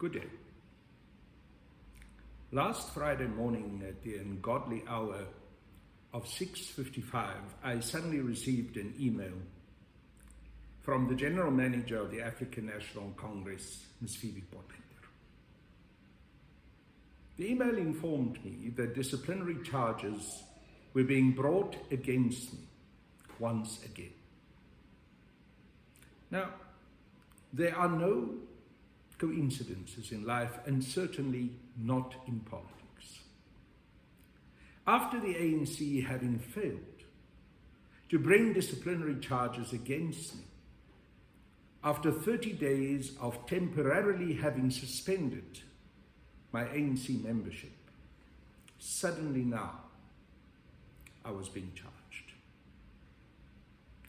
Good day. Last Friday morning at the ungodly hour of 6:55, I suddenly received an email from the General Manager of the African National Congress, Ms. Phoebe Potgieter. The email informed me that disciplinary charges were being brought against me once again. Now, there are no coincidences in life, and certainly not in politics. After the ANC having failed to bring disciplinary charges against me, after 30 days of temporarily having suspended my ANC membership, suddenly now I was being charged.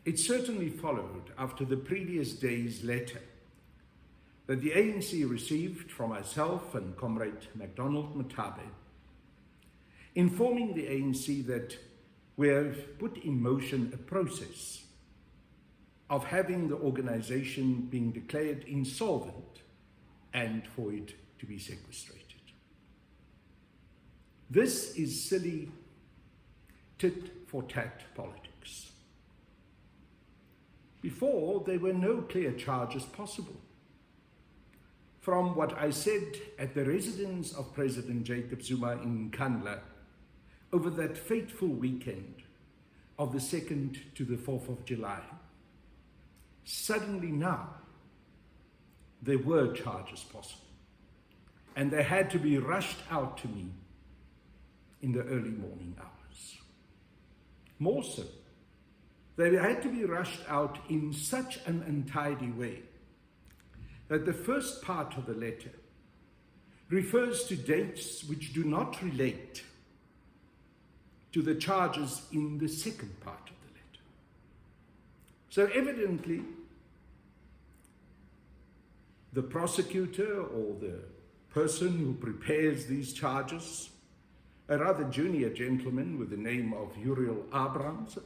It certainly followed after the previous day's letter that the ANC received from myself and Comrade MacDonald Matabe, informing the ANC that we have put in motion a process of having the organization being declared insolvent and for it to be sequestrated. This is silly tit-for-tat politics. Before, there were no clear charges possible. From what I said at the residence of President Jacob Zuma in Kandla over that fateful weekend of the 2nd to the 4th of July, suddenly now there were charges possible, and they had to be rushed out to me in the early morning hours. More so, they had to be rushed out in such an untidy way that the first part of the letter refers to dates which do not relate to the charges in the second part of the letter. So evidently, the prosecutor or the person who prepares these charges, a rather junior gentleman with the name of Uriel Abrams,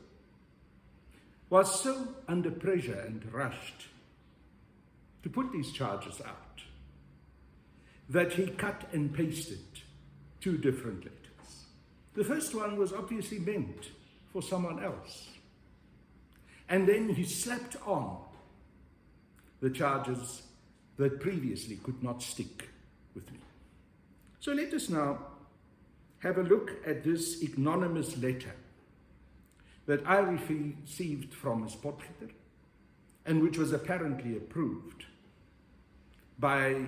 was so under pressure and rushed to put these charges out that he cut and pasted two different letters. The first one was obviously meant for someone else. And then he slapped on the charges that previously could not stick with me. So let us now have a look at this ignominious letter that I received from Ms. Potgieter, and which was apparently approved by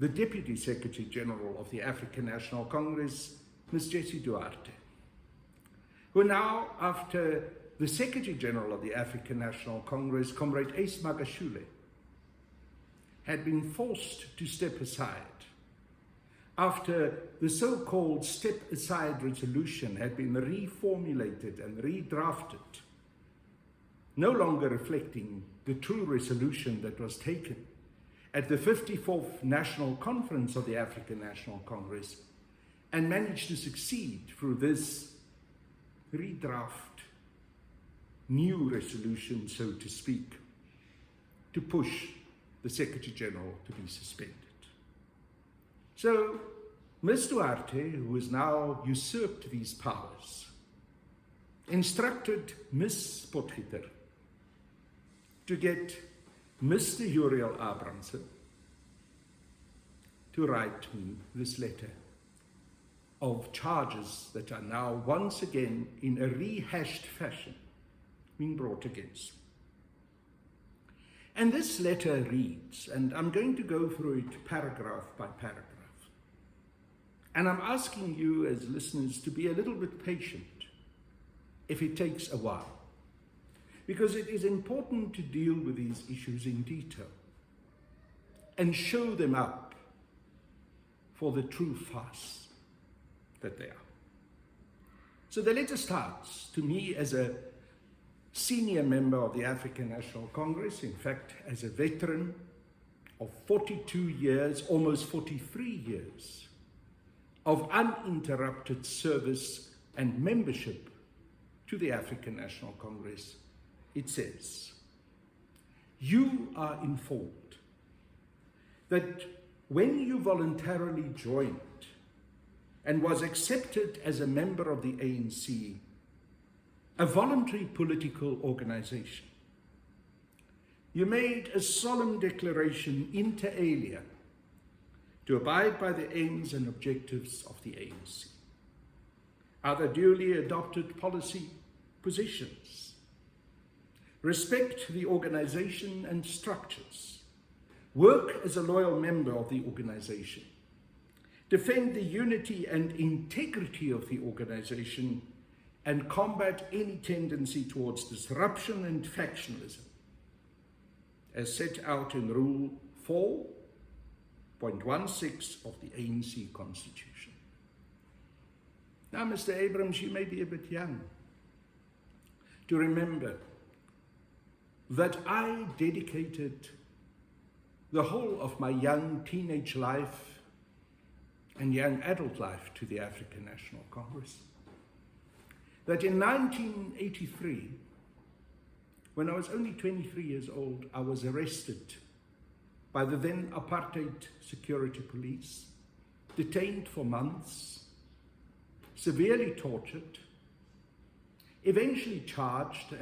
the Deputy Secretary General of the African National Congress, Ms. Jessie Duarte, who now, after the Secretary General of the African National Congress, Comrade Ace Magashule, had been forced to step aside after the so-called step-aside resolution had been reformulated and redrafted, no longer reflecting the true resolution that was taken at the 54th National Conference of the African National Congress, and managed to succeed through this redraft, new resolution, so to speak, to push the Secretary General to be suspended. So, Ms. Duarte, who has now usurped these powers, instructed Ms. Potgieter to get Mr. Uriel Abrams to write me this letter of charges that are now once again in a rehashed fashion being brought against me. And this letter reads, and I'm going to go through it paragraph by paragraph, and I'm asking you as listeners to be a little bit patient if it takes a while, because it is important to deal with these issues in detail and show them up for the true farce that they are. So the letter starts to me as a senior member of the African National Congress, in fact, as a veteran of 42 years, almost 43 years of uninterrupted service and membership to the African National Congress. It says, "You are informed that when you voluntarily joined and was accepted as a member of the ANC, a voluntary political organization, you made a solemn declaration inter alia to abide by the aims and objectives of the ANC, other duly adopted policy positions, respect the organization and structures, work as a loyal member of the organization, defend the unity and integrity of the organization, and combat any tendency towards disruption and factionalism, as set out in Rule 4.16 of the ANC Constitution. Now, Mr. Abrams, you may be a bit young to remember that I dedicated the whole of my young teenage life and young adult life to the African National Congress. That in 1983, when I was only 23 years old, I was arrested by the then apartheid security police, detained for months, severely tortured, eventually charged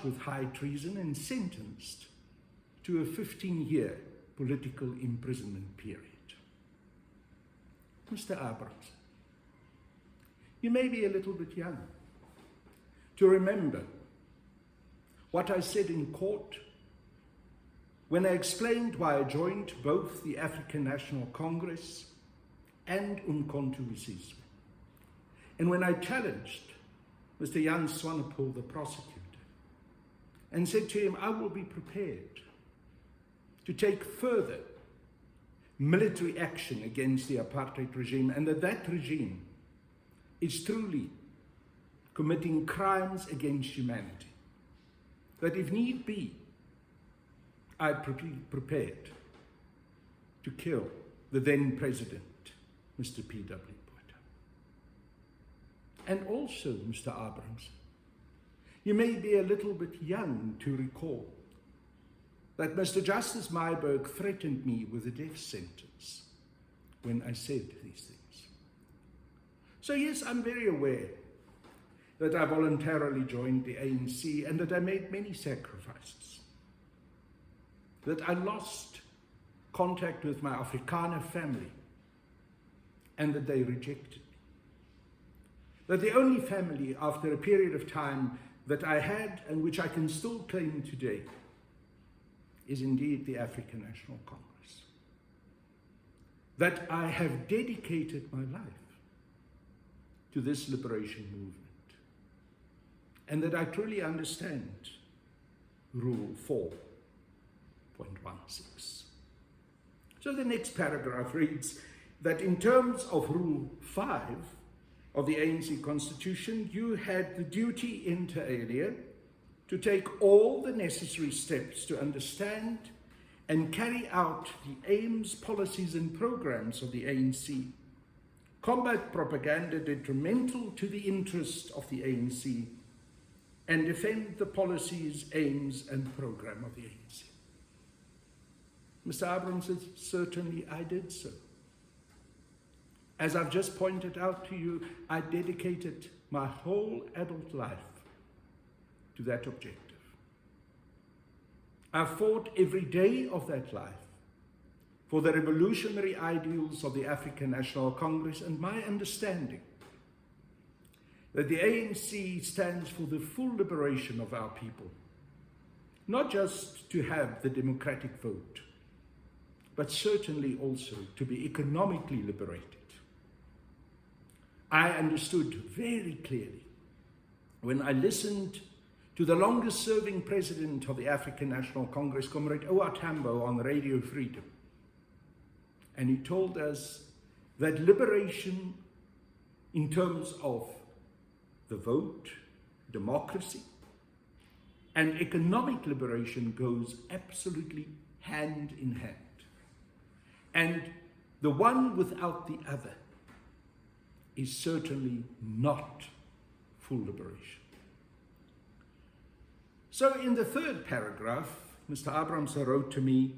with high treason and sentenced to a 15-year political imprisonment period. Mr. Abrams, you may be a little bit young to remember what I said in court when I explained why I joined both the African National Congress and Umkhonto weSizwe, and when I challenged Mr. Jan Swanepoel, the prosecutor, and said to him, I will be prepared to take further military action against the apartheid regime, and that regime is truly committing crimes against humanity. That if need be, I'd be prepared to kill the then president, Mr. P.W. Botha. And also, Mr. Abrams, you may be a little bit young to recall that Mr. Justice Myburgh threatened me with a death sentence when I said these things. So yes, I'm very aware that I voluntarily joined the ANC and that I made many sacrifices, that I lost contact with my Afrikaner family and that they rejected me. That the only family, after a period of time, that I had and which I can still claim today is indeed the African National Congress. That I have dedicated my life to this liberation movement, and that I truly understand Rule 4.16. So the next paragraph reads that in terms of Rule 5 of the ANC Constitution, you had the duty inter alia to take all the necessary steps to understand and carry out the aims, policies and programs of the ANC, combat propaganda detrimental to the interest of the ANC, and defend the policies, aims and program of the ANC. Mr. Abrams says, certainly I did so. As I've just pointed out to you, I dedicated my whole adult life to that objective. I fought every day of that life for the revolutionary ideals of the African National Congress and my understanding that the ANC stands for the full liberation of our people, not just to have the democratic vote, but certainly also to be economically liberated. I understood very clearly when I listened to the longest serving president of the African National Congress, Comrade O.R. Tambo, on Radio Freedom. And he told us that liberation in terms of the vote, democracy, and economic liberation goes absolutely hand in hand. And the one without the other is certainly not full liberation. So in the third paragraph, Mr. Abrams wrote to me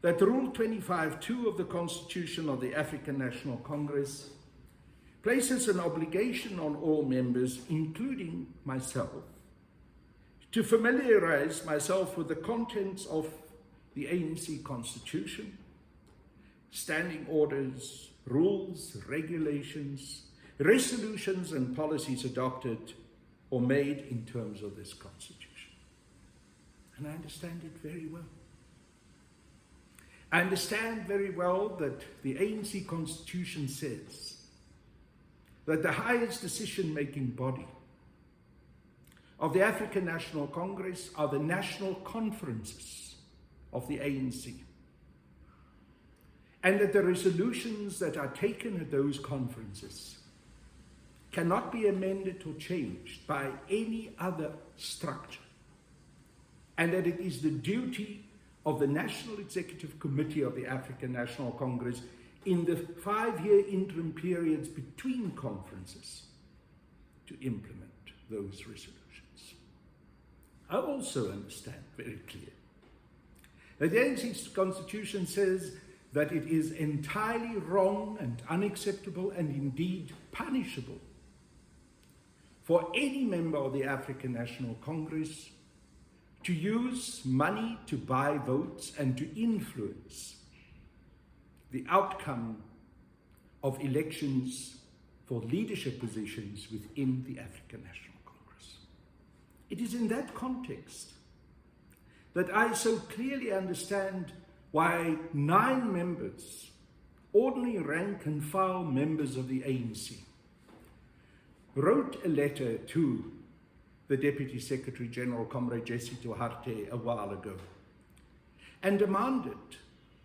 that Rule 25(2) of the Constitution of the African National Congress places an obligation on all members, including myself, to familiarize myself with the contents of the ANC Constitution, standing orders, rules, regulations, resolutions, and policies adopted or made in terms of this Constitution. And I understand it very well. I understand very well that the ANC Constitution says that the highest decision-making body of the African National Congress are the national conferences of the ANC, and that the resolutions that are taken at those conferences cannot be amended or changed by any other structure, and that it is the duty of the National Executive Committee of the African National Congress in the 5-year interim periods between conferences to implement those resolutions. I also understand very clearly that the ANC Constitution says that it is entirely wrong and unacceptable and indeed punishable for any member of the African National Congress to use money to buy votes and to influence the outcome of elections for leadership positions within the African National Congress. It is in that context that I so clearly understand why 9 members, ordinary rank and file members of the ANC, wrote a letter to the Deputy Secretary General, Comrade Jesse Duarte, a while ago, and demanded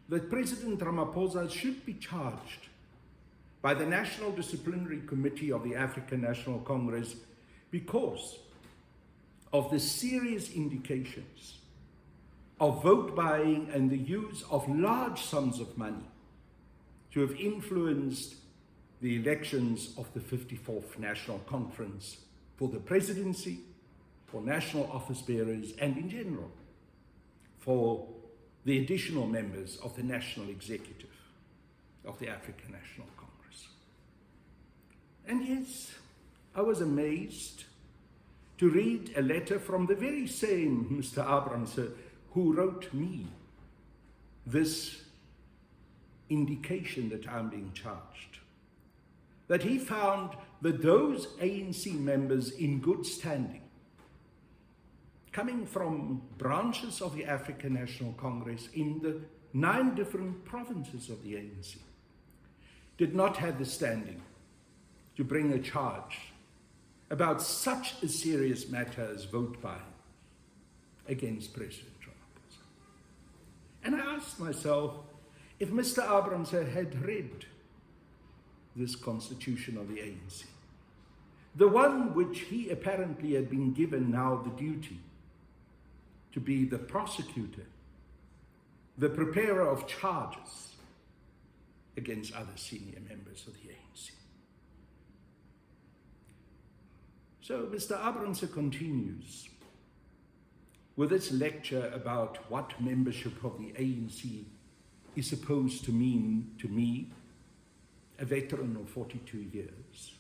that President Ramaphosa should be charged by the National Disciplinary Committee of the African National Congress because of the serious indications of vote buying and the use of large sums of money to have influenced the elections of the 54th National Conference for the presidency, for national office bearers, and in general for the additional members of the National Executive of the African National Congress. And yes, I was amazed to read a letter from the very same Mr. Abramse who wrote me this indication that I'm being charged, that he found that those ANC members in good standing, coming from branches of the African National Congress in the 9 different provinces of the ANC, did not have the standing to bring a charge about such a serious matter as vote buying against President Ramaphosa. And I asked myself, if Mr. Abramse had read this Constitution of the ANC, the one which he apparently had been given now the duty to be the prosecutor, the preparer of charges against other senior members of the ANC. So Mr. Abramse continues with this lecture about what membership of the ANC is supposed to mean to me, a veteran of 42 years.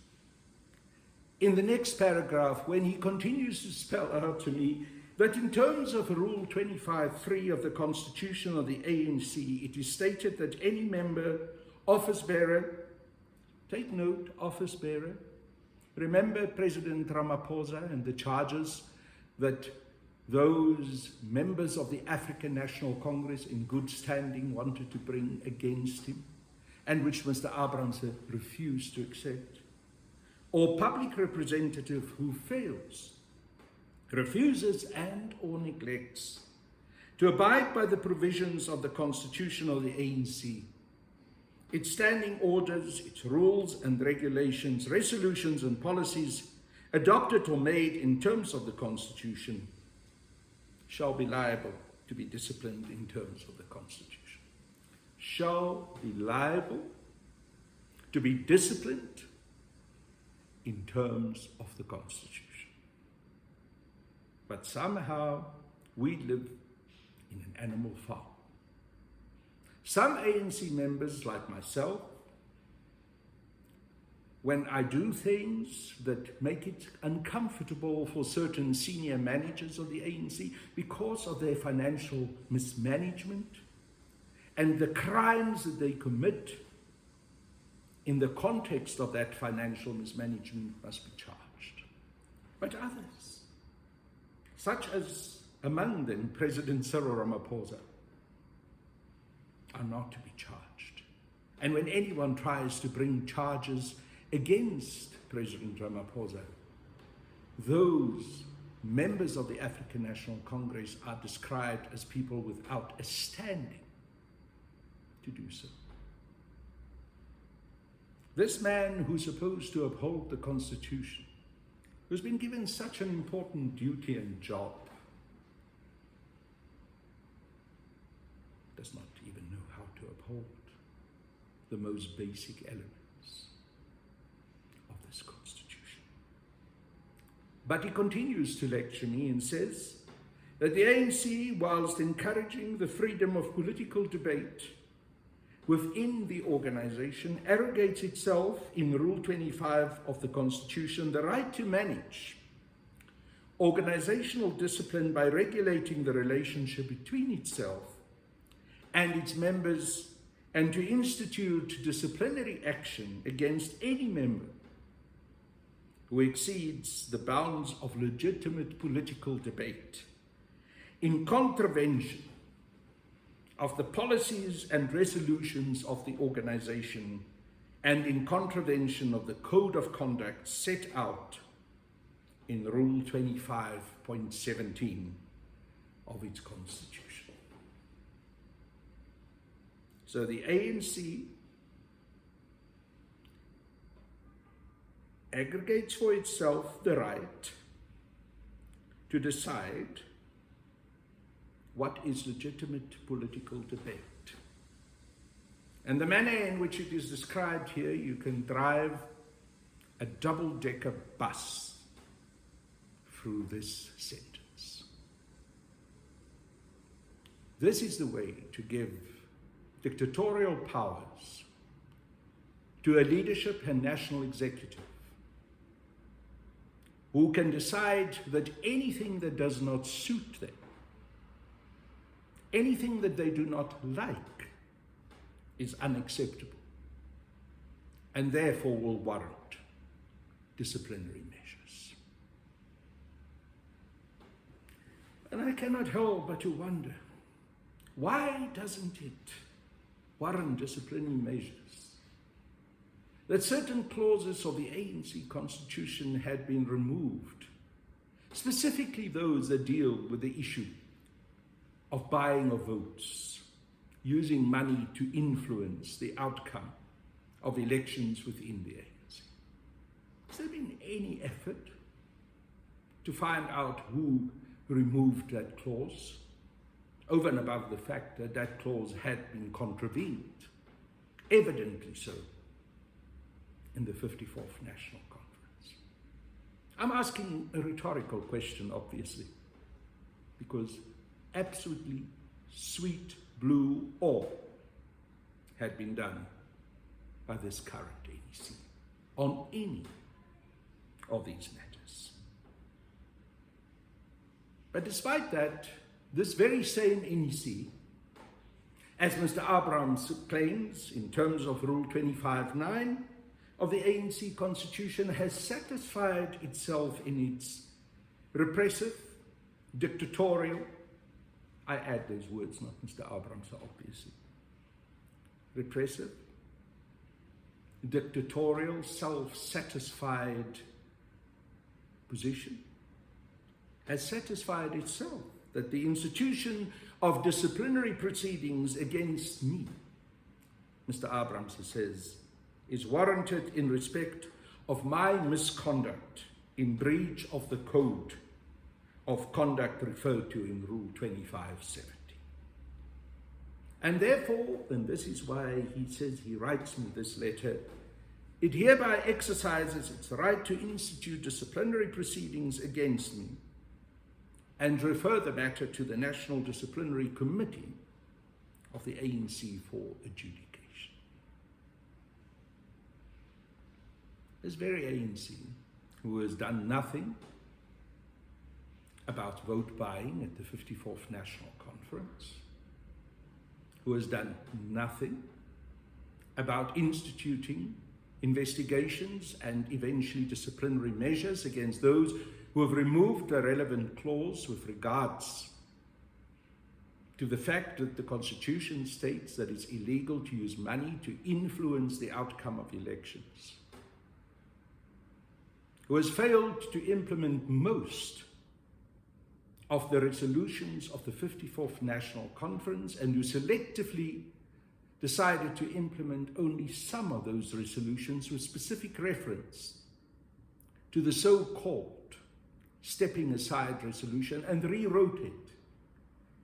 In the next paragraph, when he continues to spell out to me that in terms of Rule 25(3) of the Constitution of the ANC, it is stated that any member, office bearer, take note, office bearer, remember President Ramaphosa and the charges that those members of the African National Congress in good standing wanted to bring against him, and which Mr. Abramse refused to accept, or public representative who fails, refuses and or neglects to abide by the provisions of the Constitution of the ANC, its standing orders, its rules and regulations, resolutions and policies adopted or made in terms of the Constitution, shall be liable to be disciplined in terms of the Constitution. Shall be liable to be disciplined in terms of the Constitution. But somehow we live in an animal farm. Some ANC members, like myself, when I do things that make it uncomfortable for certain senior managers of the ANC because of their financial mismanagement and the crimes that they commit in the context of that financial mismanagement, must be charged. But others, such as among them President Cyril Ramaphosa, are not to be charged. And when anyone tries to bring charges against President Ramaphosa, those members of the African National Congress are described as people without a standing to do so. This man who's supposed to uphold the Constitution, who's been given such an important duty and job, does not even know how to uphold the most basic elements of this Constitution. But he continues to lecture me and says that the ANC, whilst encouraging the freedom of political debate within the organization, arrogates itself in Rule 25 of the Constitution the right to manage organizational discipline by regulating the relationship between itself and its members, and to institute disciplinary action against any member who exceeds the bounds of legitimate political debate in contravention of the policies and resolutions of the organization and in contravention of the code of conduct set out in Rule 25.17 of its Constitution. So the ANC aggregates for itself the right to decide what is legitimate political debate. And the manner in which it is described here, you can drive a double-decker bus through this sentence. This is the way to give dictatorial powers to a leadership and national executive who can decide that anything that does not suit them, anything that they do not like, is unacceptable and therefore will warrant disciplinary measures. And I cannot help but to wonder, why doesn't it warrant disciplinary measures? That certain clauses of the ANC Constitution had been removed, specifically those that deal with the issue of buying of votes, using money to influence the outcome of elections within the ANC. Has there been any effort to find out who removed that clause, over and above the fact that that clause had been contravened, evidently so, in the 54th National Conference? I'm asking a rhetorical question, obviously, because absolutely sweet blue all had been done by this current NEC on any of these matters. But despite that, this very same NEC, as Mr. Abrahams claims in terms of Rule 25.9 of the ANC Constitution, has satisfied itself in its repressive, dictatorial, I add those words, not Mr. Abrahams, obviously, repressive, dictatorial, self-satisfied position, has satisfied itself that the institution of disciplinary proceedings against me, Mr. Abrahams says, is warranted in respect of my misconduct in breach of the code of conduct referred to in Rule 25.70. And therefore, and this is why he says he writes me this letter, it hereby exercises its right to institute disciplinary proceedings against me and refer the matter to the National Disciplinary Committee of the ANC for adjudication. This very ANC, who has done nothing about vote buying at the 54th National Conference, who has done nothing about instituting investigations and eventually disciplinary measures against those who have removed the relevant clause with regards to the fact that the Constitution states that it's illegal to use money to influence the outcome of elections, who has failed to implement most of the resolutions of the 54th National Conference, and who selectively decided to implement only some of those resolutions with specific reference to the so-called stepping aside resolution, and rewrote it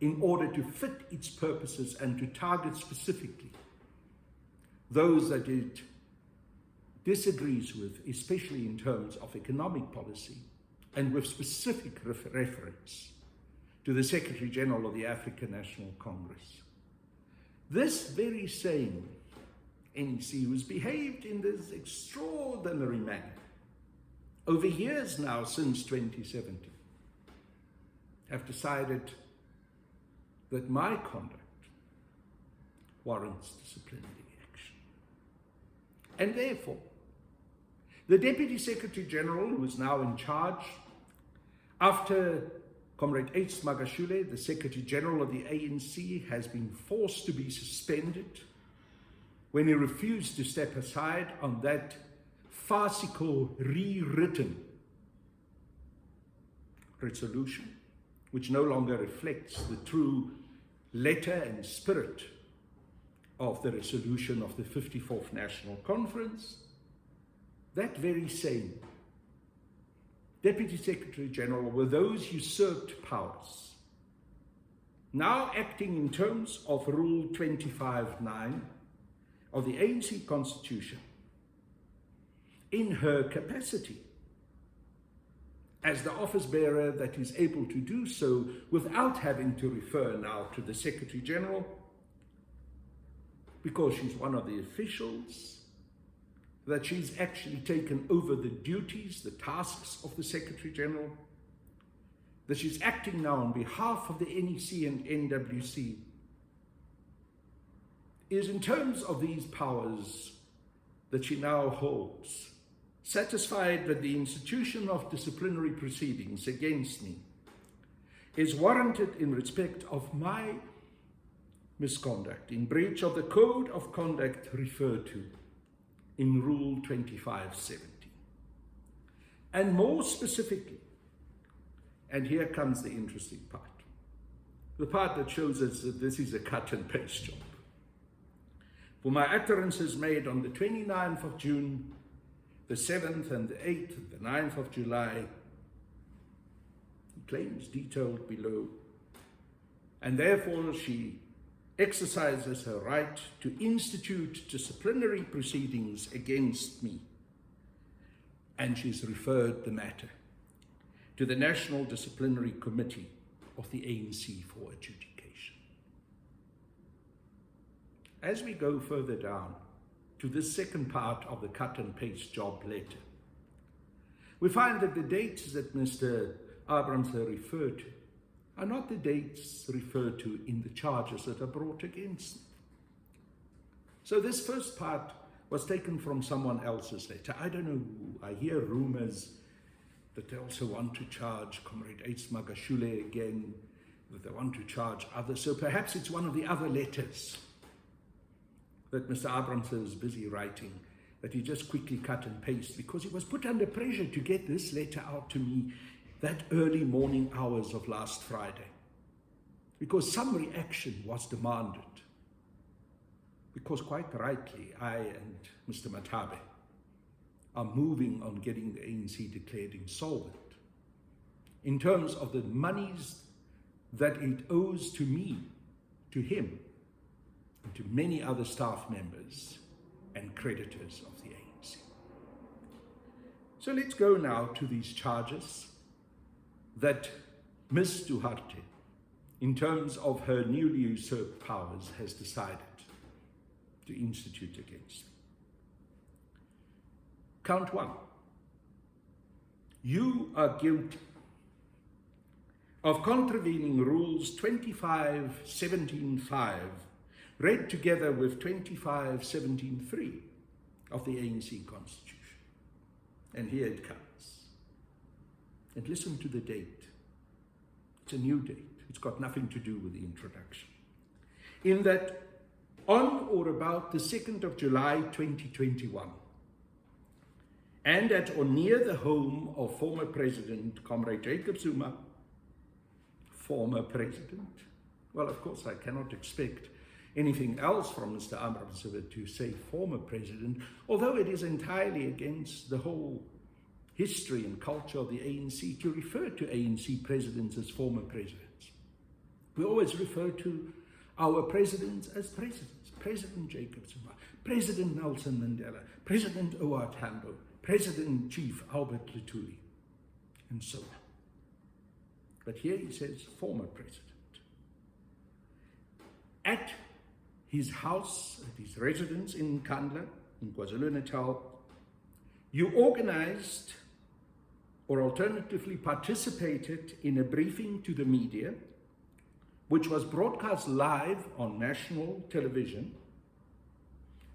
in order to fit its purposes and to target specifically those that it disagrees with, especially in terms of economic policy, and with specific reference to the Secretary General of the African National Congress. This very same NEC, who's behaved in this extraordinary manner over years now since 2017, have decided that my conduct warrants disciplinary action. And therefore, the Deputy Secretary General, who is now in charge, after Comrade H. Magashule, the Secretary General of the ANC, has been forced to be suspended when he refused to step aside on that farcical rewritten resolution, which no longer reflects the true letter and spirit of the resolution of the 54th National Conference. That very same Deputy Secretary General, with those usurped powers, now acting in terms of Rule 25(9) of the ANC Constitution, in her capacity as the office bearer that is able to do so without having to refer now to the Secretary General, because she's one of the officials, that she's actually taken over the duties, the tasks of the Secretary General, that she's acting now on behalf of the NEC and NWC, is in terms of these powers that she now holds, satisfied that the institution of disciplinary proceedings against me is warranted in respect of my misconduct in breach of the Code of Conduct referred to in Rule 2570. And more specifically, and here comes the interesting part, the part that shows us that this is a cut and paste job. For my utterances made on the 29th of June, the 7th and the 8th and the 9th of July, claims detailed below, and therefore she exercises her right to institute disciplinary proceedings against me, and she's referred the matter to the National Disciplinary Committee of the ANC for adjudication. As we go further down to this second part of the cut and paste job letter, we find that the dates that Mr. Abrams referred to are not the dates referred to in the charges that are brought against me. So this first part was taken from someone else's letter. I don't know who. I hear rumors that they also want to charge Comrade H. Magashule again, that they want to charge others. So perhaps it's one of the other letters that Mr. Abrams is busy writing, that he just quickly cut and paste, because he was put under pressure to get this letter out to me that early morning hours of last Friday, because some reaction was demanded, because quite rightly I and Mr. Matabe are moving on getting the ANC declared insolvent in terms of the monies that it owes to me, to him, and to many other staff members and creditors of the ANC. So let's go now to these charges that Ms. Duarte in terms of her newly usurped powers, has decided to institute against them. Count one. You are guilty of contravening rules 25.17.5, read together with 25.17.3 of the ANC Constitution. And here it comes. And listen to the date. It's a new date. It's got nothing to do with the introduction. In that, on or about the 2nd of July 2021, and at or near the home of former President Comrade Jacob Zuma, former President, well, of course, I cannot expect anything else from Mr. Abrams to say former President, although it is entirely against the whole history and culture of the ANC to refer to ANC presidents as former presidents. We always refer to our presidents as presidents. President Jacob Zuma, President Nelson Mandela, President O.R. Tambo, President Chief Albert Luthuli, and so on. But here he says former president. At his house, at his residence in Kandla, in KwaZulu-Natal, you organized or alternatively participated in a briefing to the media, which was broadcast live on national television,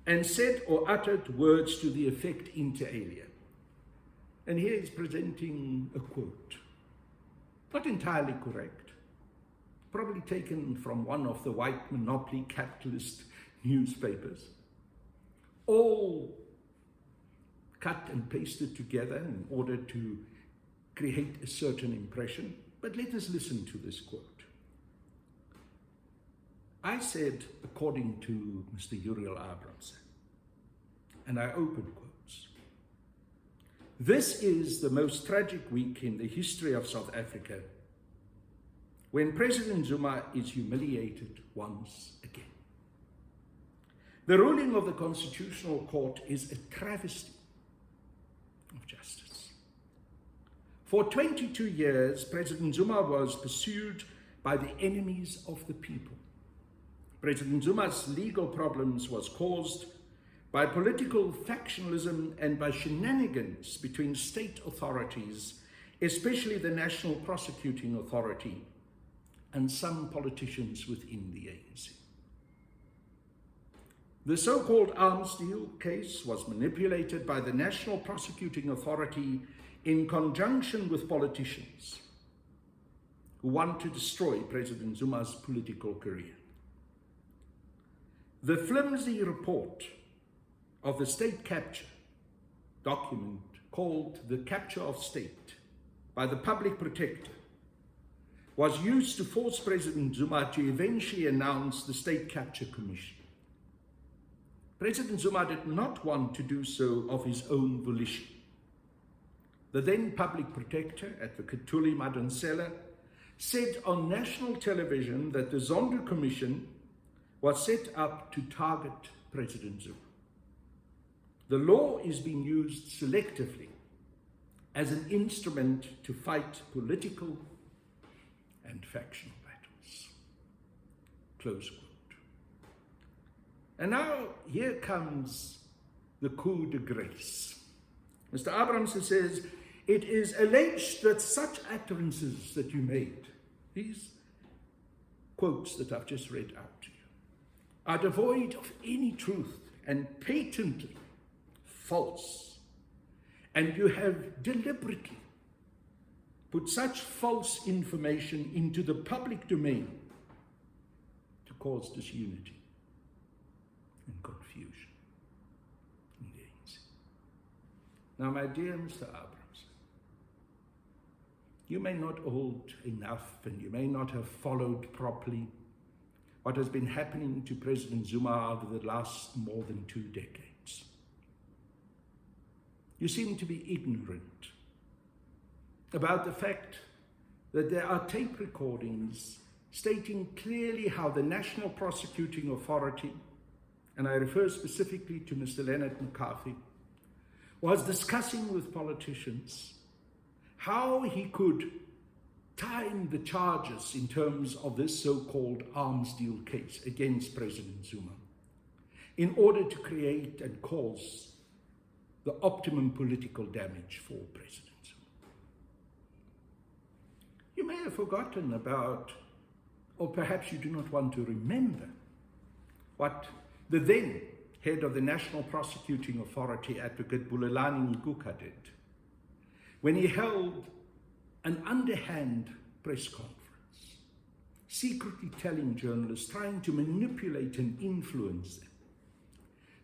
and said or uttered words to the effect inter alia. And here he's presenting a quote, not entirely correct, probably taken from one of the white monopoly capitalist newspapers, all cut and pasted together in order to create a certain impression. But let us listen to this quote. I said, according to Mr. Uriel Abrams, and I open quotes, "This is the most tragic week in the history of South Africa, when President Zuma is humiliated once again. The ruling of the Constitutional Court is a travesty of justice. For 22 years, President Zuma was pursued by the enemies of the people. President Zuma's legal problems was caused by political factionalism and by shenanigans between state authorities, especially the National Prosecuting Authority and some politicians within the ANC. The so-called arms deal case was manipulated by the National Prosecuting Authority in conjunction with politicians who want to destroy President Zuma's political career. The flimsy report of the state capture document called the Capture of State by the Public Protector was used to force President Zuma to eventually announce the State Capture Commission. President Zuma did not want to do so of his own volition. The then Public Protector, Advocate Thuli Madonsela, said on national television that the Zondo Commission was set up to target President Zuma. The law is being used selectively as an instrument to fight political and factional battles. Close quote. And now here comes the coup de grace. Mr. Abrams says, it is alleged that such utterances that you made, these quotes that I've just read out to you, are devoid of any truth and patently false. And you have deliberately put such false information into the public domain to cause disunity and confusion in the ANC. Now, my dear Mr. Abrams, you may not hold enough and you may not have followed properly what has been happening to President Zuma over the last more than 2 decades. You seem to be ignorant about the fact that there are tape recordings stating clearly how the National Prosecuting Authority, and I refer specifically to Mr. Leonard McCarthy, was discussing with politicians how he could time the charges in terms of this so-called arms deal case against President Zuma in order to create and cause the optimum political damage for President Zuma. You may have forgotten about, or perhaps you do not want to remember, what the then head of the National Prosecuting Authority, Advocate Bulelani Nguka, did when he held an underhand press conference, secretly telling journalists, trying to manipulate and influence them,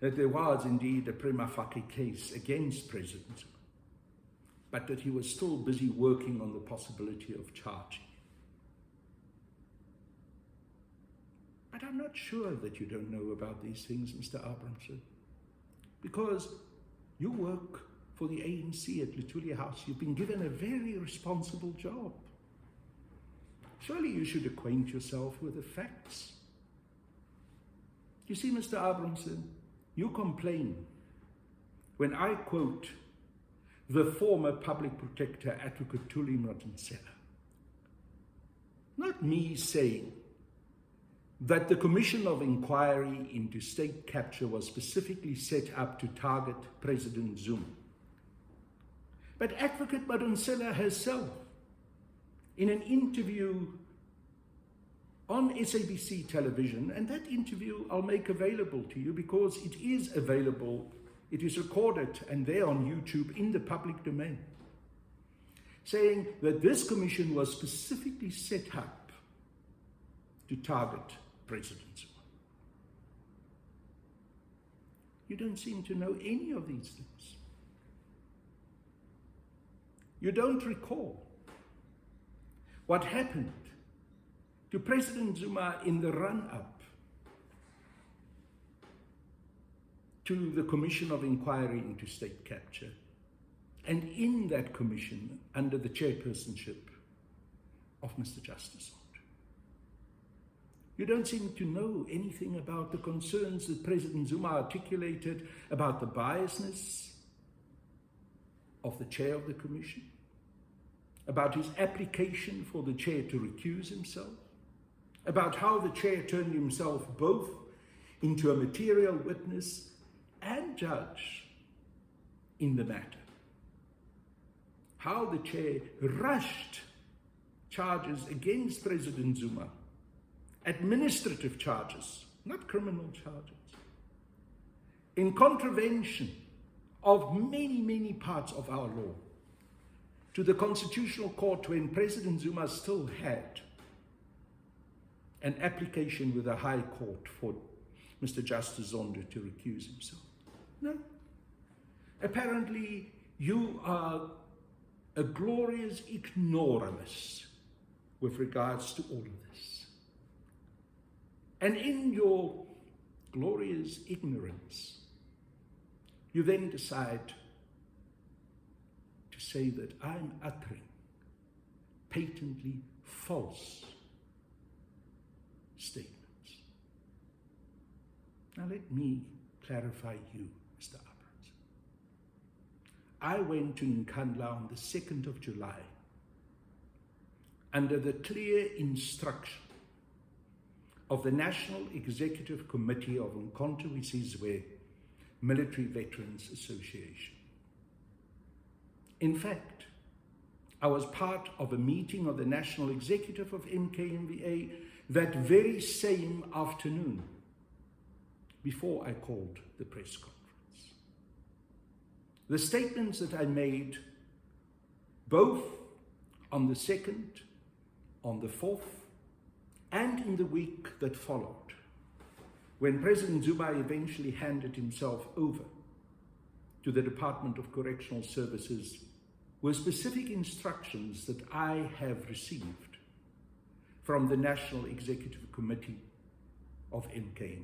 that there was indeed a prima facie case against President Zuma, but that he was still busy working on the possibility of charging. But I'm not sure that you don't know about these things, Mr. Abramson, because you work for the ANC at Luthuli House. You've been given a very responsible job. Surely you should acquaint yourself with the facts. You see, Mr. Abramson, you complain when I quote the former public protector, Advocate Thuli Madonsela. Not me saying that the Commission of Inquiry into State Capture was specifically set up to target President Zuma. But Advocate Madonsela herself, in an interview on SABC television, and that interview I'll make available to you because it is available, it is recorded and there on YouTube in the public domain, saying that this commission was specifically set up to target President Zuma. You don't seem to know any of these things. You don't recall what happened to President Zuma in the run-up to the Commission of Inquiry into State Capture, and in that commission under the chairpersonship of Mr. Justice Ont. You don't seem to know anything about the concerns that President Zuma articulated about the biasness of the chair of the commission, about his application for the chair to recuse himself, about how the chair turned himself both into a material witness and judge in the matter, how the chair rushed charges against President Zuma, administrative charges, not criminal charges, in contravention of many, many parts of our law, to the Constitutional Court when President Zuma still had an application with the High Court for Mr. Justice Zondo to recuse himself. No. Apparently, you are a glorious ignoramus with regards to all of this. And in your glorious ignorance, you then decide to say that I'm uttering patently false statements. Now let me clarify you, Mr. Abrams. I went to Kandla on the 2nd of July under the clear instruction of the National Executive Committee of Umkhonto we Sizwe Military Veterans Association. In fact, I was part of a meeting of the National Executive of MKMVA that very same afternoon before I called the press conference. The statements that I made both on the 2nd, on the 4th, and in the week that followed, when President Zuma eventually handed himself over to the Department of Correctional Services, were specific instructions that I have received from the National Executive Committee of MKMVA.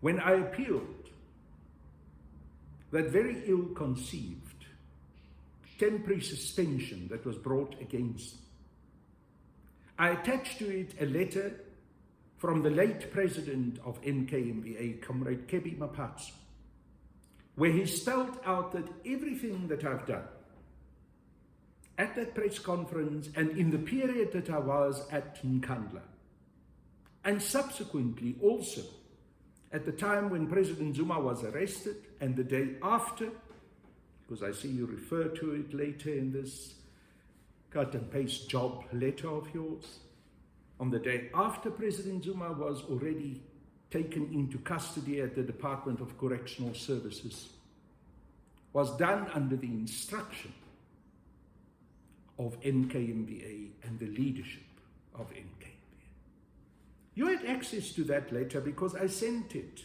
When I appealed that very ill-conceived temporary suspension that was brought against me, I attached to it a letter from the late president of MKMVA, Comrade Kebi Mapatsu, where he spelled out that everything that I've done at that press conference and in the period that I was at Kandla, and subsequently also at the time when President Zuma was arrested and the day after, because I see you refer to it later in this cut and paste job letter of yours, on the day after President Zuma was already taken into custody at the Department of Correctional Services, was done under the instruction of NKMVA and the leadership of NKMVA. You had access to that letter because I sent it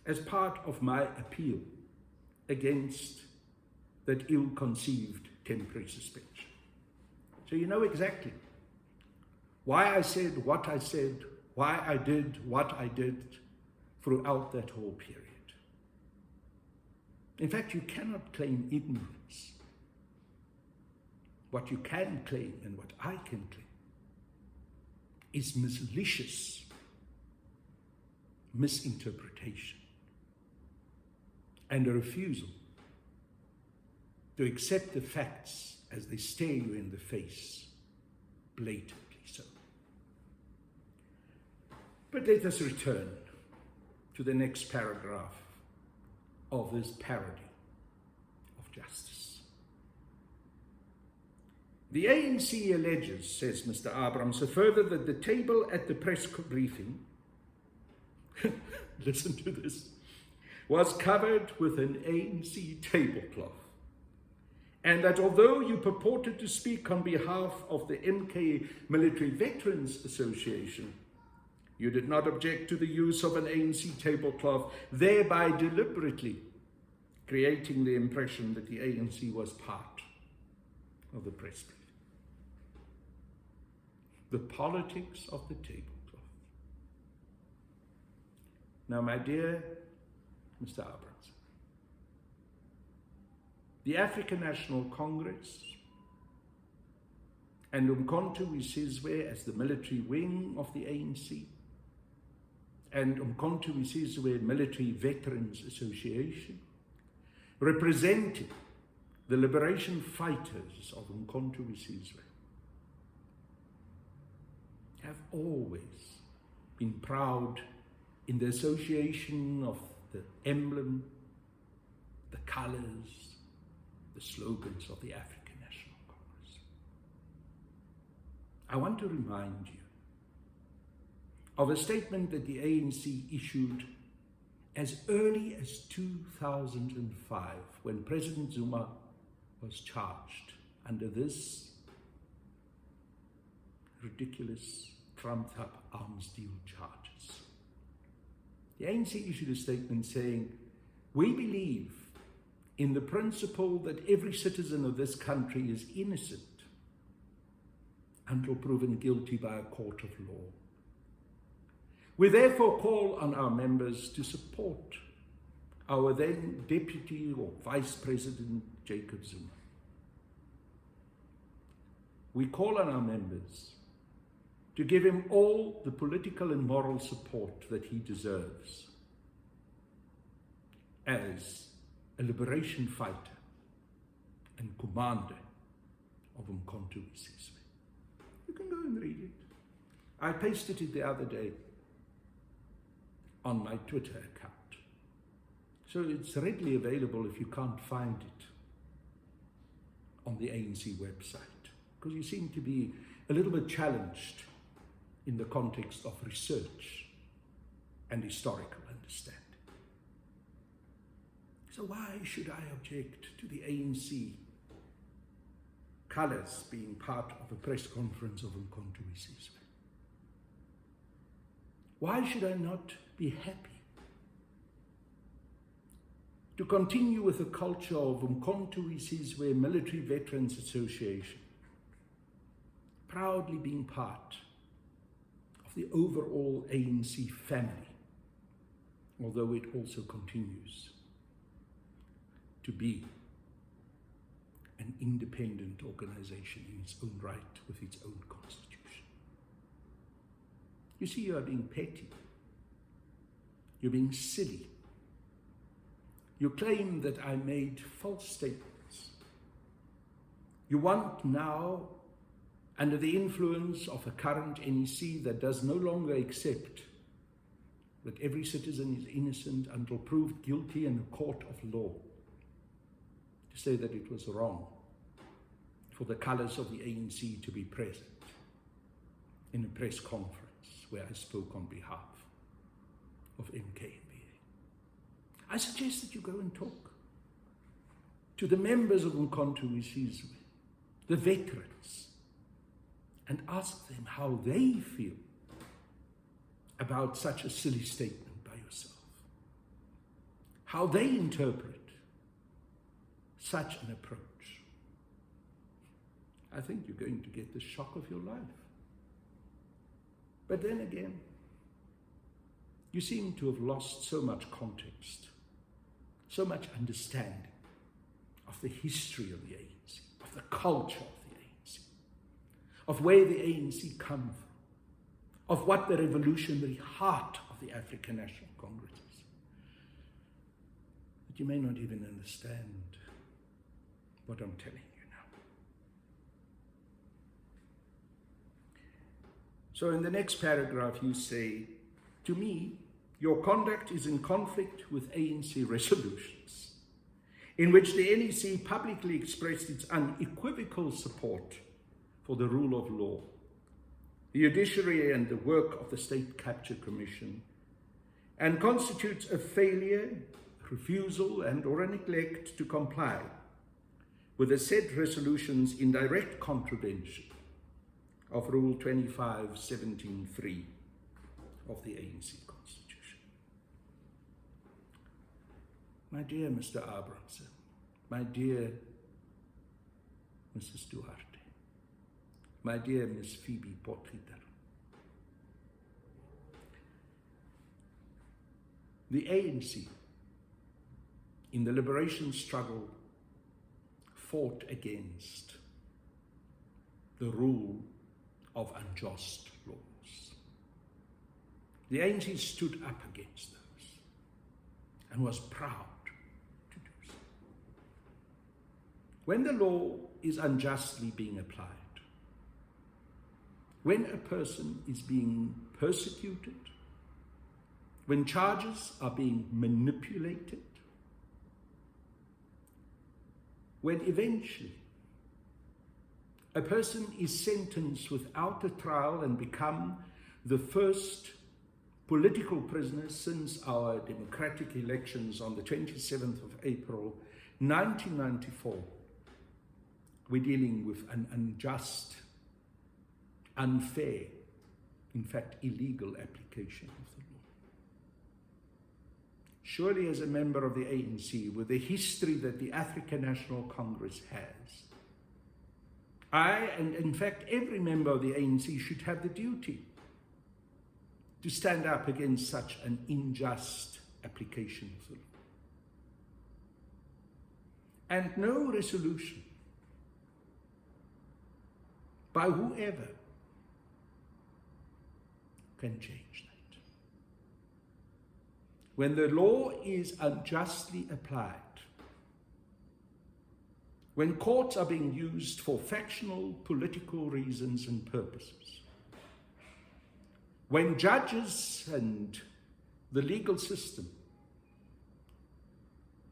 as part of my appeal against that ill-conceived temporary suspension. So you know exactly why I said what I said, why I did what I did throughout that whole period. In fact, you cannot claim ignorance. What you can claim and what I can claim is malicious misinterpretation and a refusal to accept the facts as they stare you in the face, blatantly so. But let us return to the next paragraph of this parody of justice. The ANC alleges, says Mr. Abrams, further that the table at the press briefing, listen to this, was covered with an ANC tablecloth, and that although you purported to speak on behalf of the MK Military Veterans Association, you did not object to the use of an ANC tablecloth, thereby deliberately creating the impression that the ANC was part of the press briefing. The politics of the tablecloth. Now, my dear Mr. Abrams, the African National Congress and Umkhonto weSizwe as the military wing of the ANC and Umkhonto weSizwe Military Veterans Association, representing the liberation fighters of Umkhonto weSizwe, have always been proud in the association of the emblem, the colors, the slogans of the African National Congress. I want to remind you of a statement that the ANC issued as early as 2005 when President Zuma was charged under this ridiculous, trumped-up arms deal charges. The ANC issued a statement saying, "We believe in the principle that every citizen of this country is innocent until proven guilty by a court of law. We therefore call on our members to support our then Deputy or Vice President Jacob Zuma. We call on our members to give him all the political and moral support that he deserves as a liberation fighter and commander of Umkhonto weSizwe." You can go and read it. I pasted it the other day on my Twitter account. So it's readily available if you can't find it on the ANC website, because you seem to be a little bit challenged in the context of research and historical understanding. So why should I object to the ANC colors being part of a press conference of Umkhonto weSizwe? Why should I not be happy to continue with the culture of Umkhonto weSizwe Military Veterans Association, proudly being part of the overall ANC family, although it also continues to be an independent organization in its own right with its own constitution. You see, you are being petty. You're being silly. You claim that I made false statements You want now, under the influence of a current NEC that does no longer accept that every citizen is innocent until proved guilty in a court of law, to say that it was wrong for the colours of the ANC to be present in a press conference where I spoke on behalf of MKMBA. I suggest that you go and talk to the members of Umkhonto weSizwe, the veterans, and ask them how they feel about such a silly statement by yourself, how they interpret such an approach. I think you're going to get the shock of your life. But then again, you seem to have lost so much context, so much understanding of the history of the ANC, of the culture of the ANC, of where the ANC come from, of what the revolutionary heart of the African National Congress is. But you may not even understand what I'm telling you now. So in the next paragraph you say, to me, your conduct is in conflict with ANC resolutions, in which the NEC publicly expressed its unequivocal support for the rule of law, the judiciary and the work of the State Capture Commission, and constitutes a failure, refusal, and or a neglect to comply with the said resolutions in direct contravention of Rule 25.17.3 of the ANC Constitution. My dear Mr. Abramson, my dear Mrs. Duarte, my dear Ms. Phoebe Potgieter, the ANC in the liberation struggle fought against the rule of unjust laws. The ANC stood up against those and was proud to do so. When the law is unjustly being applied, when a person is being persecuted, when charges are being manipulated, when eventually a person is sentenced without a trial and become the first political prisoner since our democratic elections on the 27th of April 1994, we're dealing with an unjust, unfair, in fact illegal application of the law. Surely as a member of the ANC, with the history that the African National Congress has, I, and in fact every member of the ANC, should have the duty to stand up against such an unjust application of the law. And no resolution by whoever can change that. When the law is unjustly applied, when courts are being used for factional political reasons and purposes, when judges and the legal system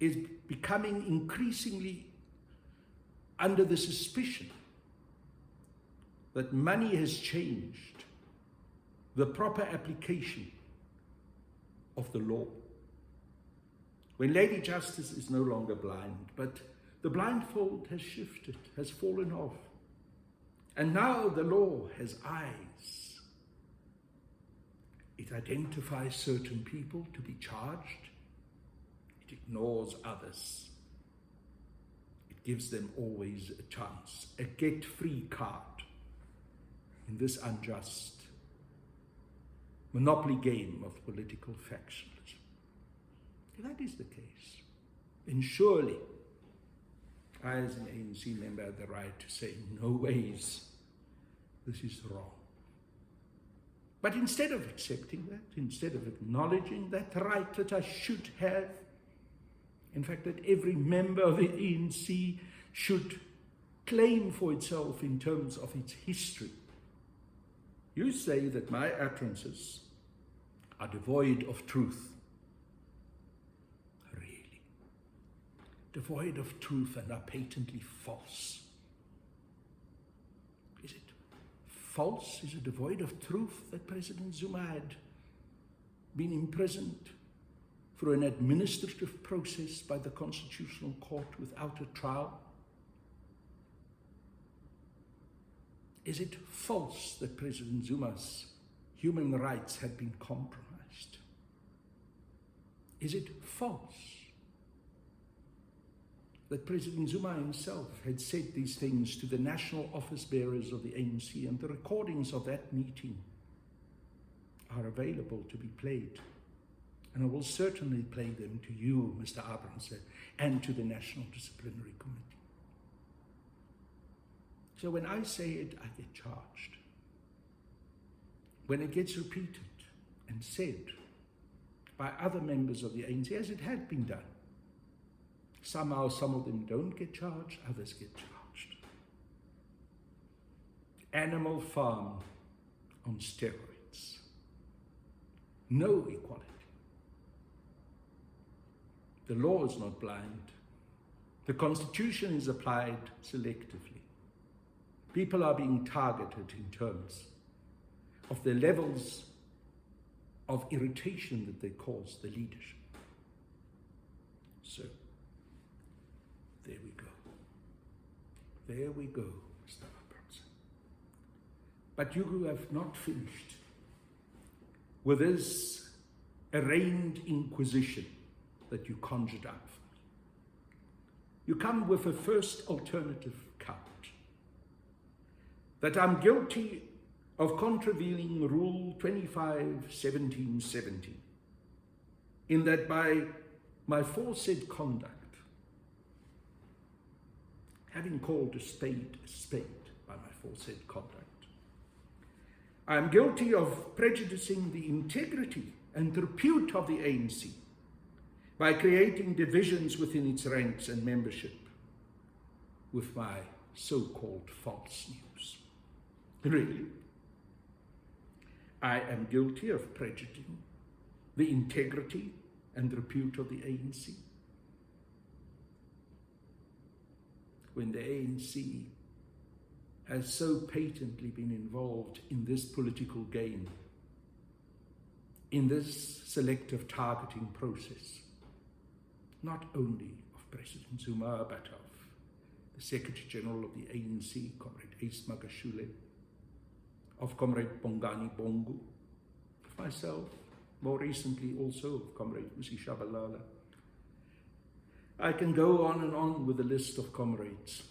is becoming increasingly under the suspicion that money has changed the proper application of the law, when Lady Justice is no longer blind, but the blindfold has shifted, has fallen off, and now the law has eyes. It identifies certain people to be charged, it ignores others. It gives them always a chance, a get-free card in this unjust monopoly game of political factionalism. If that is the case, then surely I, as an ANC member, have the right to say, no ways, this is wrong. But instead of accepting that, instead of acknowledging that right that I should have, in fact, that every member of the ANC should claim for itself in terms of its history. You say that my utterances are devoid of truth. Really? Devoid of truth and are patently false. Is it false? Is it devoid of truth that President Zuma had been imprisoned through an administrative process by the Constitutional Court without a trial? Is it false that President Zuma's human rights had been compromised? Is it false that President Zuma himself had said these things to the national office bearers of the ANC, and the recordings of that meeting are available to be played? And I will certainly play them to you, Mr. Abrams, and to the National Disciplinary Committee. So when I say it, I get charged. When it gets repeated and said by other members of the ANC, as it had been done, somehow some of them don't get charged, others get charged. Animal Farm on steroids. No equality. The law is not blind. The Constitution is applied selectively. People are being targeted in terms of the levels of irritation that they cause the leadership. So, there we go. There we go, Mr. Abrams. But you have not finished with this arraigned inquisition that you conjured up for me. You come with a first alternative count, that I'm guilty of contravening Rule 25-17-70, in that by my foresaid conduct, having called a spade by my foresaid conduct, I am guilty of prejudicing the integrity and repute of the ANC by creating divisions within its ranks and membership with my so-called false news. Really? I am guilty of prejudicing the integrity and repute of the ANC. When the ANC has so patently been involved in this political game, in this selective targeting process, not only of President Zuma, but of the Secretary General of the ANC, Comrade Ace Magashule, of Comrade Bongani Bongo, of myself, more recently also of Comrade Usi Shabalala. I can go on and on with a list of comrades.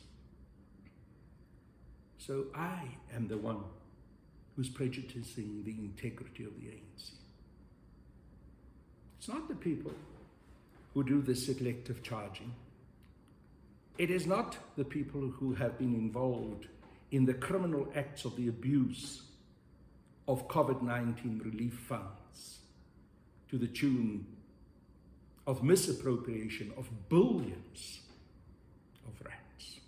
So I am the one who's prejudicing the integrity of the ANC. It's not the people who do the selective charging. It is not the people who have been involved in the criminal acts of the abuse of COVID-19 relief funds to the tune of misappropriation of billions of rands.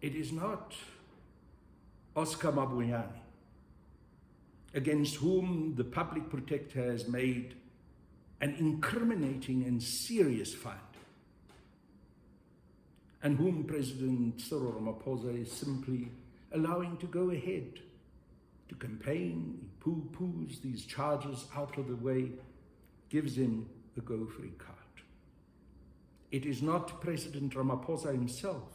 It is not Oscar Mabuyane, against whom the public protector has made an incriminating and serious finding, and whom President Cyril Ramaphosa is simply allowing to go ahead to campaign. He poo-poos these charges out of the way, gives him the go-free card. It is not President Ramaphosa himself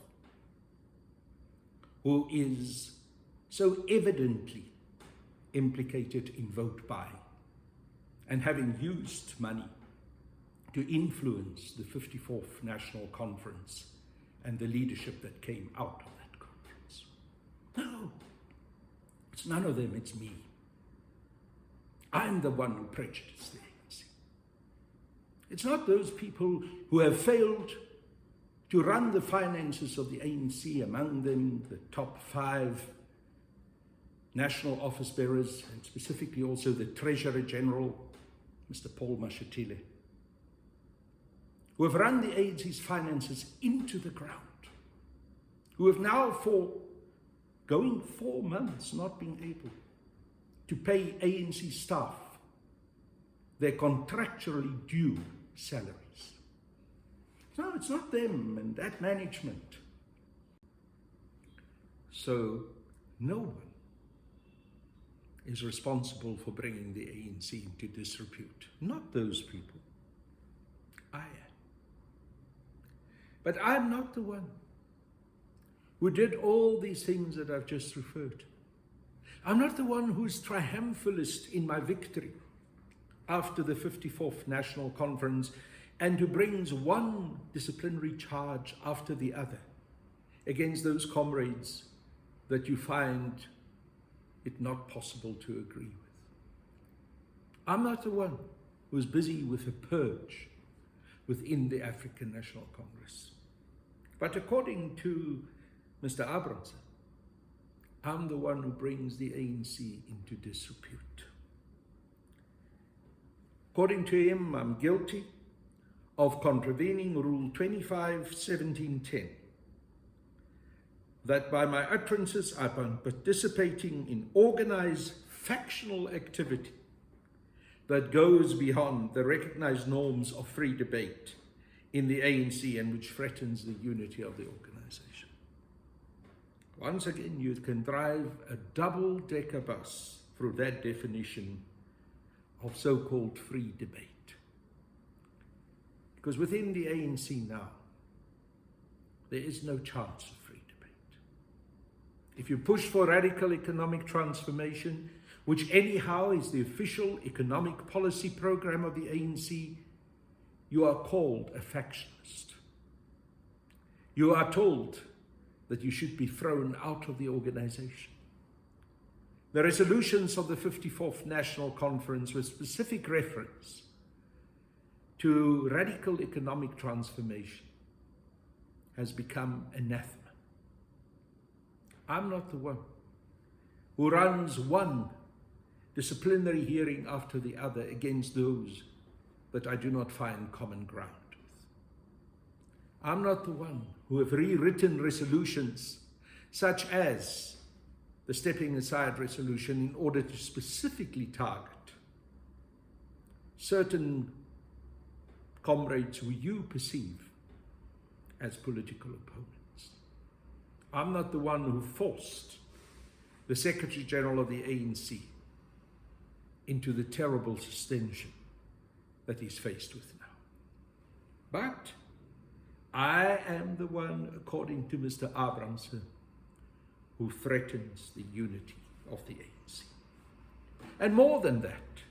who is so evidently implicated in vote buying and having used money to influence the 54th National Conference and the leadership that came out of that conference. No, it's none of them, it's me. I'm the one who prejudiced the ANC. It's not those people who have failed to run the finances of the ANC, among them the top 5 national office bearers, and specifically also the Treasurer General, Mr. Paul Mashatile, who have run the ANC's finances into the ground who have now for going 4 months not been able to pay ANC staff their contractually due salaries. No, it's not them and that management. So no one is responsible for bringing the ANC into disrepute. Not those people. I am. But I'm not the one who did all these things that I've just referred to. I'm not the one who's triumphalist in my victory after the 54th National Conference and who brings one disciplinary charge after the other against those comrades that you find it not possible to agree with. I'm not the one who's busy with a purge within the African National Congress. But according to Mr. Abrams, I'm the one who brings the ANC into disrepute. According to him, I'm guilty of contravening Rule 25/1710, that by my utterances I'm participating in organized factional activity that goes beyond the recognized norms of free debate in the ANC and which threatens the unity of the organization. Once again, you can drive a double-decker bus through that definition of so-called free debate. Because within the ANC now, there is no chance of free debate. If you push for radical economic transformation, which anyhow is the official economic policy program of the ANC, you are called a factionist. You are told that you should be thrown out of the organization. The resolutions of the 54th National Conference with specific reference to radical economic transformation has become anathema. I'm not the one who runs one disciplinary hearing after the other against those that I do not find common ground with. I'm not the one who have rewritten resolutions such as the stepping aside resolution in order to specifically target certain comrades who you perceive as political opponents. I'm not the one who forced the Secretary General of the ANC into the terrible suspension that he's faced with now. But I am the one, according to Mr. Abrams, who threatens the unity of the ANC. And more than that,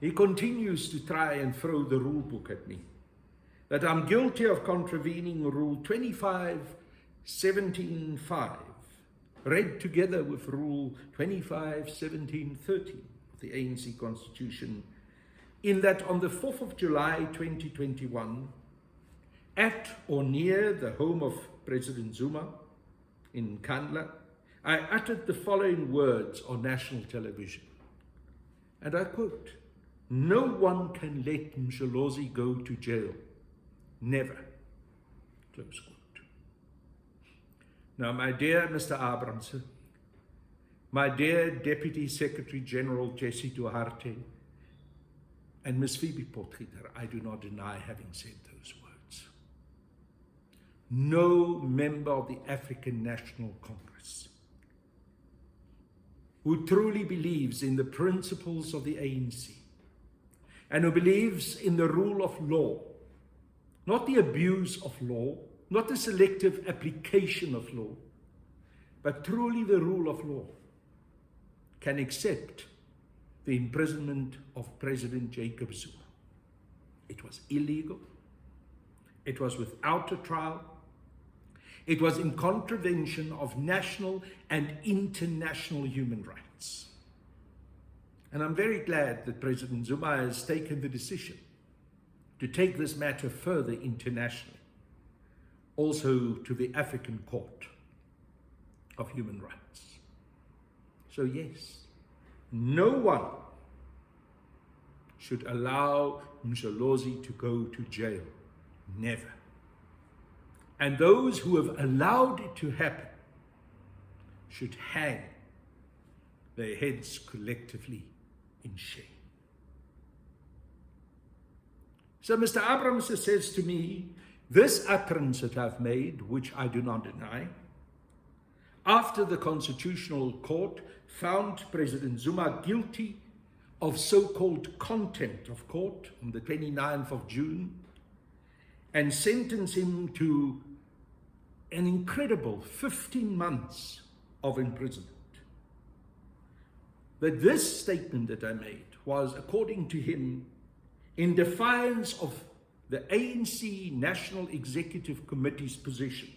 he continues to try and throw the rule book at me, that I'm guilty of contravening Rule 25/17(5), read together with Rule 25/17(13) of the ANC Constitution, in that on the 4th of July 2021, at or near the home of President Zuma in Kandla, I uttered the following words on national television, and I quote, "No one can let Msholozi go to jail. Never." Close quote. Now, my dear Mr. Abrams, my dear Deputy Secretary General Jesse Duarte, and Ms. Phoebe Potgieter, I do not deny having said those words. No member of the African National Congress who truly believes in the principles of the ANC and who believes in the rule of law, not the abuse of law, not the selective application of law, but truly the rule of law, can accept the imprisonment of President Jacob Zuma. It was illegal. It was without a trial. It was in contravention of national and international human rights. And I'm very glad that President Zuma has taken the decision to take this matter further internationally, also to the African Court of Human Rights. So yes, no one should allow Msholozi to go to jail. Never. And those who have allowed it to happen should hang their heads collectively in shame. So Mr. Abrams says to me, this utterance that I've made, which I do not deny, after the Constitutional Court found President Zuma guilty of so-called contempt of court on the 29th of June and sentenced him to an incredible 15 months of imprisonment. That this statement that I made was, according to him, in defiance of the ANC National Executive Committee's position,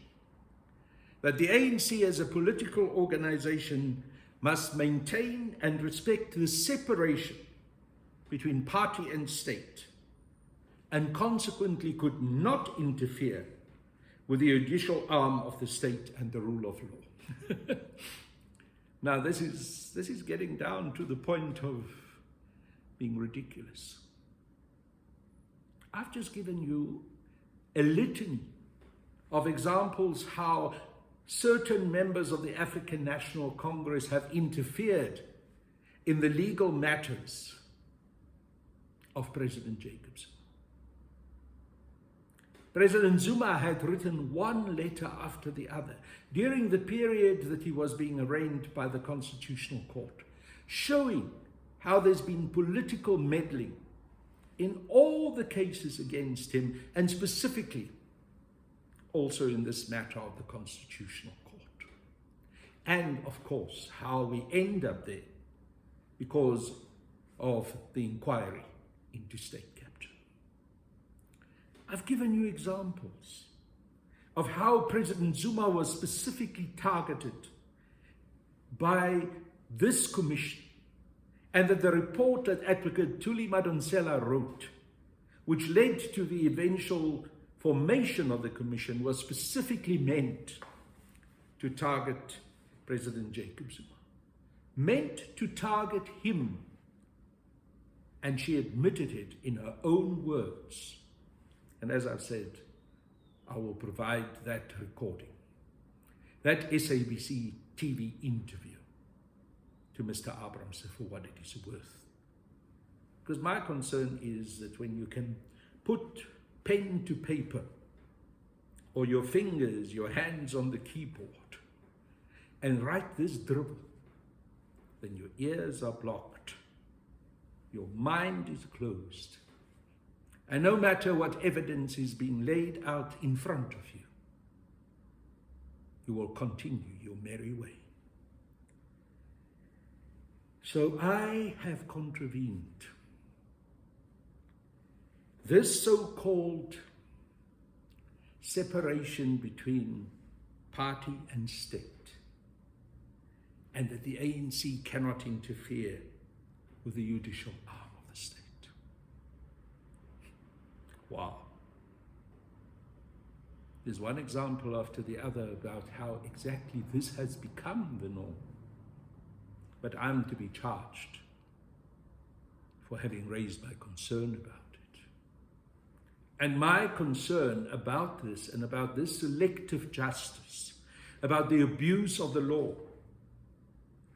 that the ANC as a political organization must maintain and respect the separation between party and state, and consequently could not interfere with the judicial arm of the state and the rule of law. Now, this is getting down to the point of being ridiculous. I've just given you a litany of examples how certain members of the African National Congress have interfered in the legal matters of President Jacobs. President Zuma had written one letter after the other during the period that he was being arraigned by the Constitutional Court, showing how there's been political meddling in all the cases against him, and specifically also in this matter of the Constitutional Court. And of course, how we end up there because of the inquiry into state capture. I've given you examples of how President Zuma was specifically targeted by this commission, and that the report that Advocate Thuli Madonsela wrote, which led to the eventual formation of the commission, was specifically meant to target President Jacob Zuma, meant to target him, and she admitted it in her own words. And as I've said, I will provide that recording, that SABC TV interview, to Mr. Abrams for what it is worth. Because my concern is that when you can put pen to paper, or your fingers, your hands on the keyboard, and write this dribble, then your ears are blocked, your mind is closed, and no matter what evidence is being laid out in front of you, you will continue your merry way. So I have contravened this so-called separation between party and state, and that the ANC cannot interfere with the judicial arm of the state. Wow. There's one example after the other about how exactly this has become the norm. But I'm to be charged for having raised my concern about it. And my concern about this, and about this selective justice, about the abuse of the law,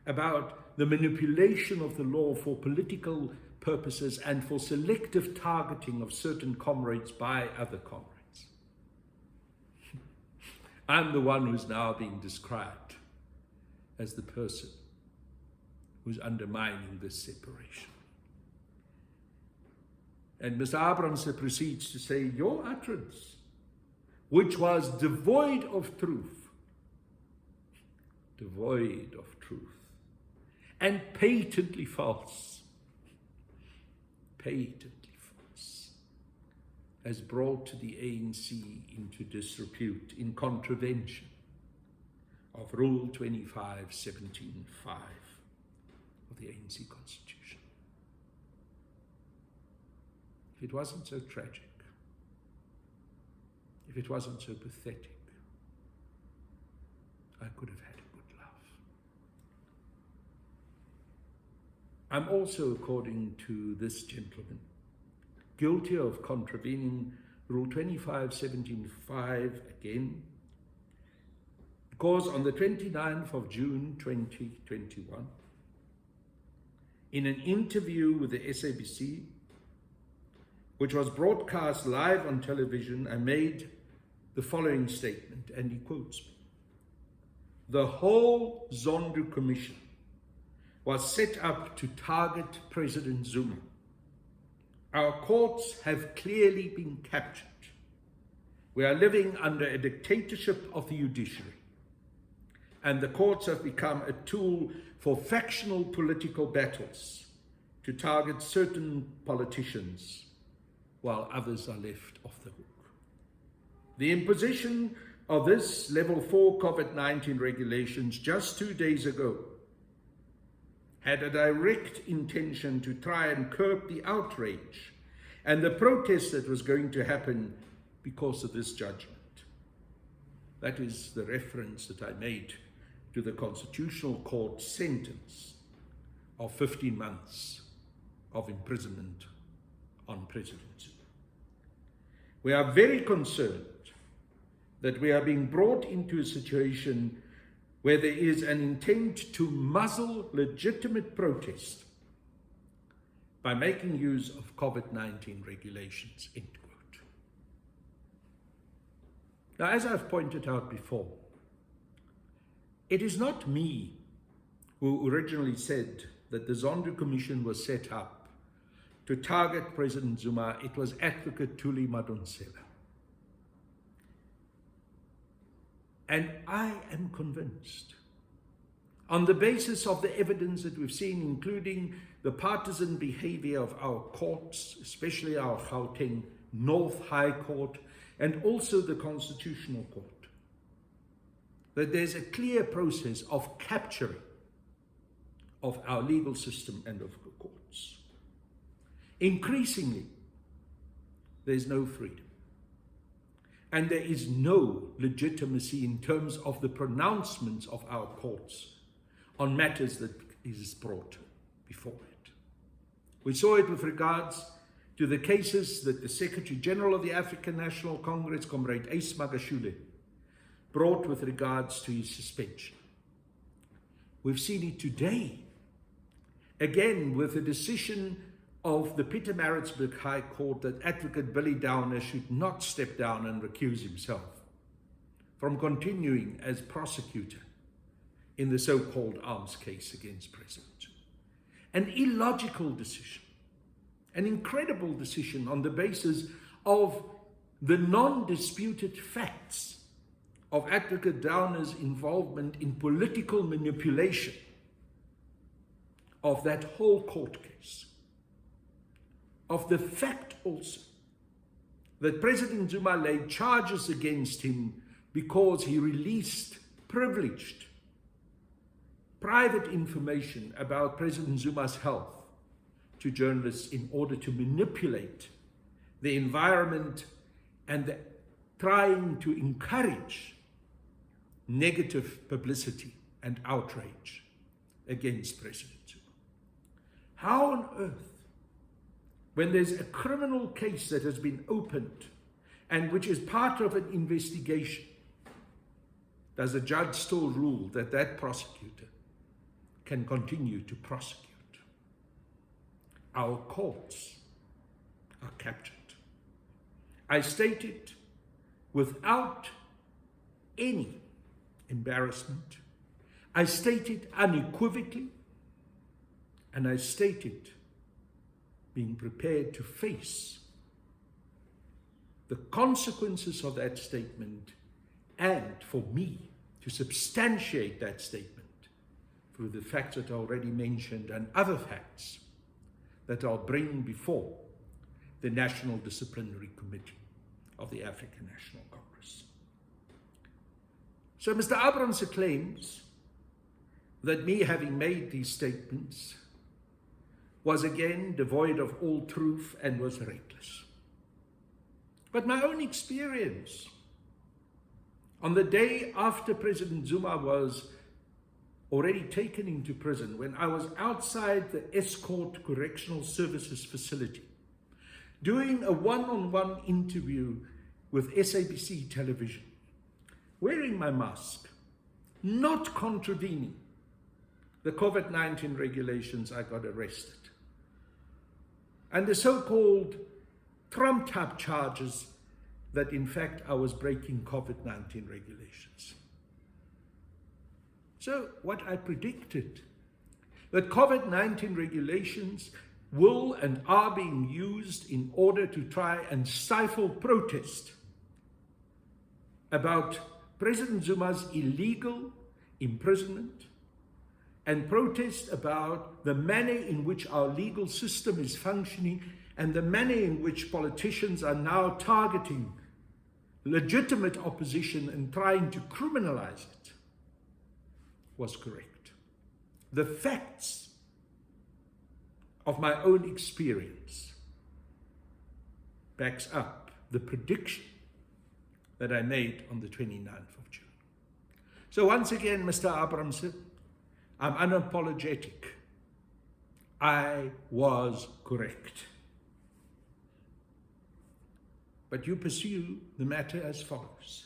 about the manipulation of the law for political purposes and for selective targeting of certain comrades by other comrades. I'm the one who's now being described as the person who's undermining this separation. And Mr. Abrams proceeds to say, your utterance, which was devoid of truth, and patently false, has brought the ANC into disrepute in contravention of Rule 25(17)(5) of the ANC Constitution. If it wasn't so tragic, if it wasn't so pathetic, I could have had a good laugh. I'm also, according to this gentleman, guilty of contravening Rule 25.17.5 again, because on the 29th of June 2021, in an interview with the SABC, which was broadcast live on television, I made the following statement, and he quotes me. The whole Zondo Commission was set up to target President Zuma. Our courts have clearly been captured. We are living under a dictatorship of the judiciary, and the courts have become a tool for factional political battles to target certain politicians while others are left off the hook. The imposition of this level 4 COVID-19 regulations just 2 days ago had a direct intention to try and curb the outrage and the protest that was going to happen because of this judgment. That is the reference that I made to the Constitutional Court sentence of 15 months of imprisonment on President Zuma. We are very concerned that we are being brought into a situation where there is an intent to muzzle legitimate protest by making use of COVID-19 regulations, end quote. Now, as I've pointed out before, it is not me who originally said that the Zondo Commission was set up to target President Zuma. It was Advocate Thuli Madonsela. And I am convinced, on the basis of the evidence that we've seen, including the partisan behavior of our courts, especially our Gauteng North High Court, and also the Constitutional Court, that there's a clear process of capturing of our legal system and of the courts. Increasingly, there's no freedom. And there is no legitimacy in terms of the pronouncements of our courts on matters that is brought before it. We saw it with regards to the cases that the Secretary General of the African National Congress, Comrade Ace Magashule, brought with regards to his suspension. We've seen it today, again with the decision of the Pietermaritzburg High Court that Advocate Billy Downer should not step down and recuse himself from continuing as prosecutor in the so-called arms case against President. An illogical decision, an incredible decision on the basis of the non-disputed facts of Advocate Downer's involvement in political manipulation of that whole court case. Of the fact also that President Zuma laid charges against him because he released privileged, private information about President Zuma's health to journalists in order to manipulate the environment and trying to encourage negative publicity and outrage against President Zuma. How on earth, when there's a criminal case that has been opened and which is part of an investigation, does a judge still rule that that prosecutor can continue to prosecute? Our courts are captured. I state it without any embarrassment. I state it unequivocally, and I state it being prepared to face the consequences of that statement, and for me to substantiate that statement through the facts that I already mentioned and other facts that I'll bring before the National Disciplinary Committee of the African National Congress. So Mr. Abrams claims that me having made these statements was again devoid of all truth and was reckless. But my own experience, on the day after President Zuma was already taken into prison, when I was outside the Escort Correctional Services facility, doing a one-on-one interview with SABC television, wearing my mask, not contravening the COVID-19 regulations, I got arrested. And the so-called trumped-up charges that in fact I was breaking COVID-19 regulations. So what I predicted, that COVID-19 regulations will and are being used in order to try and stifle protest about President Zuma's illegal imprisonment and protest about the manner in which our legal system is functioning and the manner in which politicians are now targeting legitimate opposition and trying to criminalize it, was correct. The facts of my own experience backs up the prediction that I made on the 29th of June. So once again, Mr. Abramson, I'm unapologetic. I was correct. But you pursue the matter as follows.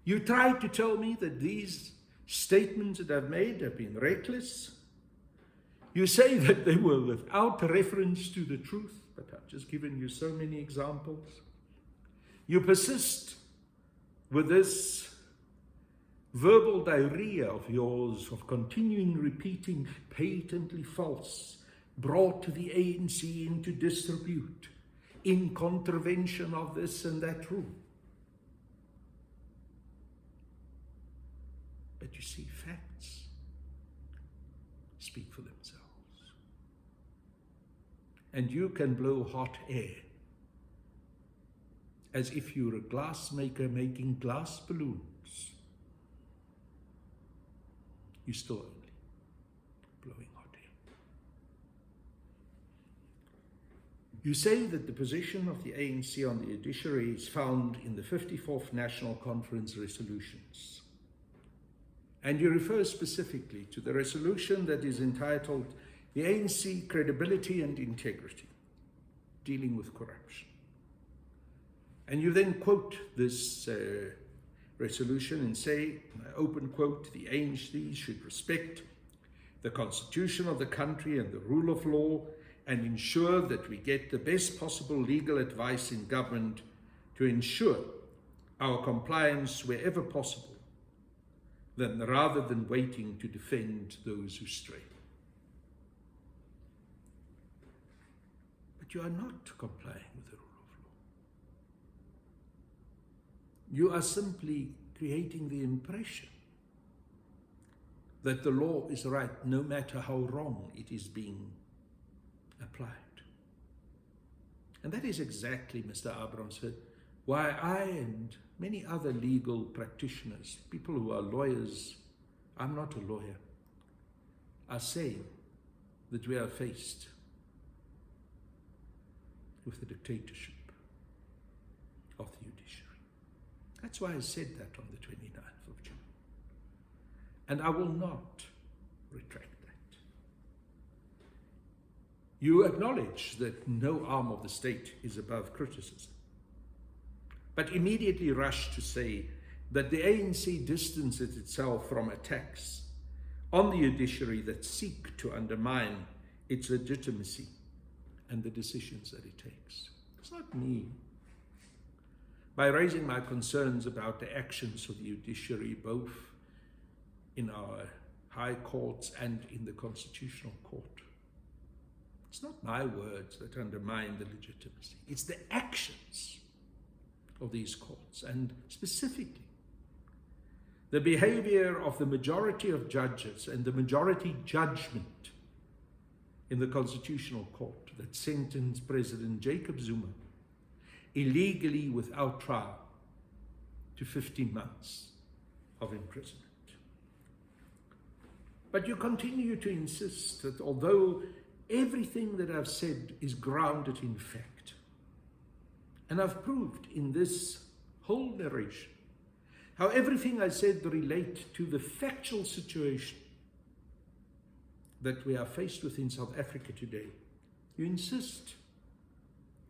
You tried to tell me that these statements that I've made have been reckless. You say that they were without reference to the truth, but I've just given you so many examples. You persist with this verbal diarrhea of yours of continuing repeating patently false, brought to the ANC into disrepute, in contravention of this and that rule. But you see, facts speak for themselves. And you can blow hot air as if you're a glassmaker making glass balloons. You're still only blowing hot air. You say that the position of the ANC on the judiciary is found in the 54th National Conference resolutions. And you refer specifically to the resolution that is entitled The ANC Credibility and Integrity, Dealing with Corruption. And you then quote this resolution and say, open quote, the ANC should respect the constitution of the country and the rule of law and ensure that we get the best possible legal advice in government to ensure our compliance wherever possible, rather than waiting to defend those who stray. But you are not complying with the rule of law. You are simply creating the impression that the law is right no matter how wrong it is being applied. And that is exactly, Mr. Abramson, why I and many other legal practitioners, people who are lawyers, I'm not a lawyer, are saying that we are faced with the dictatorship of the judiciary. That's why I said that on the 29th of June. And I will not retract that. You acknowledge that no arm of the state is above criticism, but immediately rush to say that the ANC distances itself from attacks on the judiciary that seek to undermine its legitimacy and the decisions that it takes. It's not me. By raising my concerns about the actions of the judiciary, both in our high courts and in the Constitutional Court. It's not my words that undermine the legitimacy. It's the actions of these courts, and specifically the behavior of the majority of judges and the majority judgment in the Constitutional Court that sentenced President Jacob Zuma illegally without trial to 15 months of imprisonment. But you continue to insist that although everything that I've said is grounded in fact, and I've proved in this whole narration how everything I said relate to the factual situation that we are faced with in South Africa today, you insist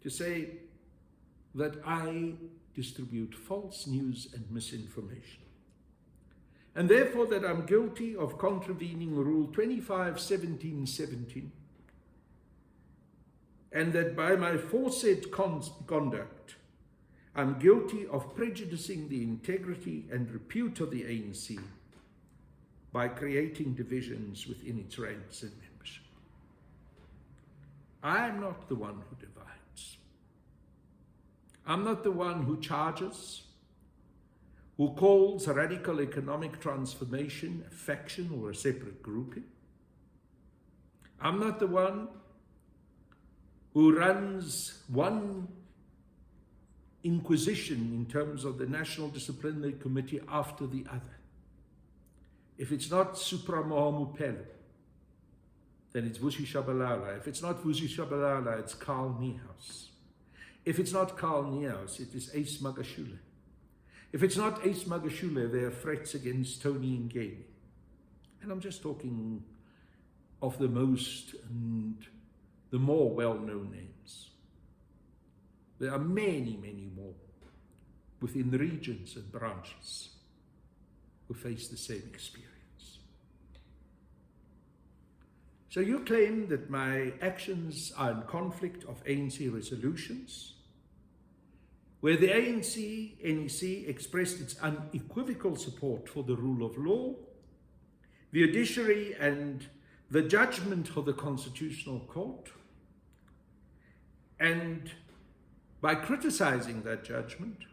to say that I distribute false news and misinformation, and therefore that I'm guilty of contravening Rule 25:17:17, and that by my aforesaid conduct, I'm guilty of prejudicing the integrity and repute of the ANC by creating divisions within its ranks and membership. I'm not the one who divides. I'm not the one who charges, who calls a radical economic transformation a faction or a separate grouping. I'm not the one who runs one inquisition in terms of the National Disciplinary Committee after the other. If it's not Supra Mohamupelo, then it's Vusi Shabalala. If it's not Vusi Shabalala, it's Carl Niehaus. If it's not Carl Niehaus, it is Ace Magashule. If it's not Ace Magashule, there are threats against Tony Ngeni. And I'm just talking of the most and the more well-known names. There are many, many more within the regions and branches who face the same experience. So you claim that my actions are in conflict of ANC resolutions, where the ANC, NEC expressed its unequivocal support for the rule of law, the judiciary and the judgment of the Constitutional Court, and by criticizing that judgment,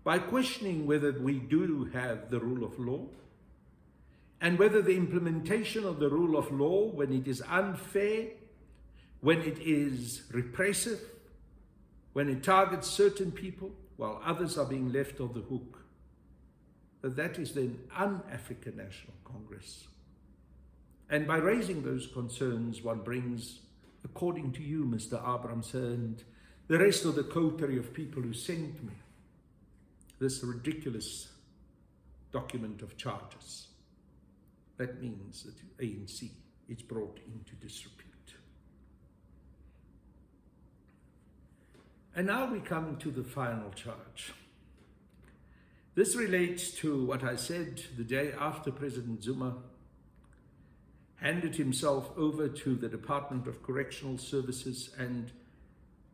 by questioning whether we do have the rule of law, and whether the implementation of the rule of law, when it is unfair, when it is repressive, when it targets certain people while others are being left off the hook, that is then un-African National Congress. And by raising those concerns, one brings, according to you, Mr. Abrams, and the rest of the coterie of people who sent me this ridiculous document of charges. That means that ANC is brought into disrepute. And now we come to the final charge. This relates to what I said the day after President Zuma handed himself over to the Department of Correctional Services, and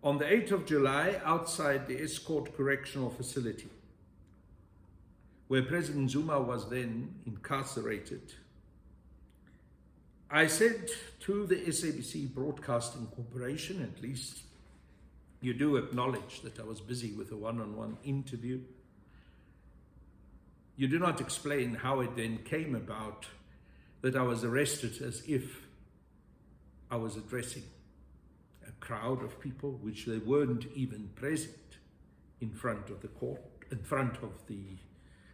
on the 8th of July, outside the Escort Correctional Facility, where President Zuma was then incarcerated, I said to the SABC Broadcasting Corporation, at least you do acknowledge that I was busy with a one-on-one interview. You do not explain how it then came about that I was arrested as if I was addressing a crowd of people, which they weren't even present in front of the court, in front of the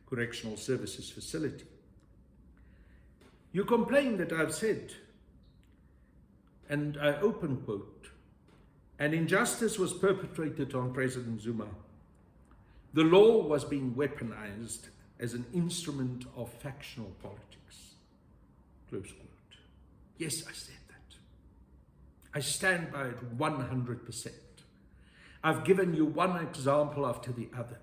Correctional Services facility. You complain that I've said, and I open quote, "An injustice was perpetrated on President Zuma. The law was being weaponized as an instrument of factional politics." Close quote. Yes, I said that. I stand by it 100%. I've given you one example after the other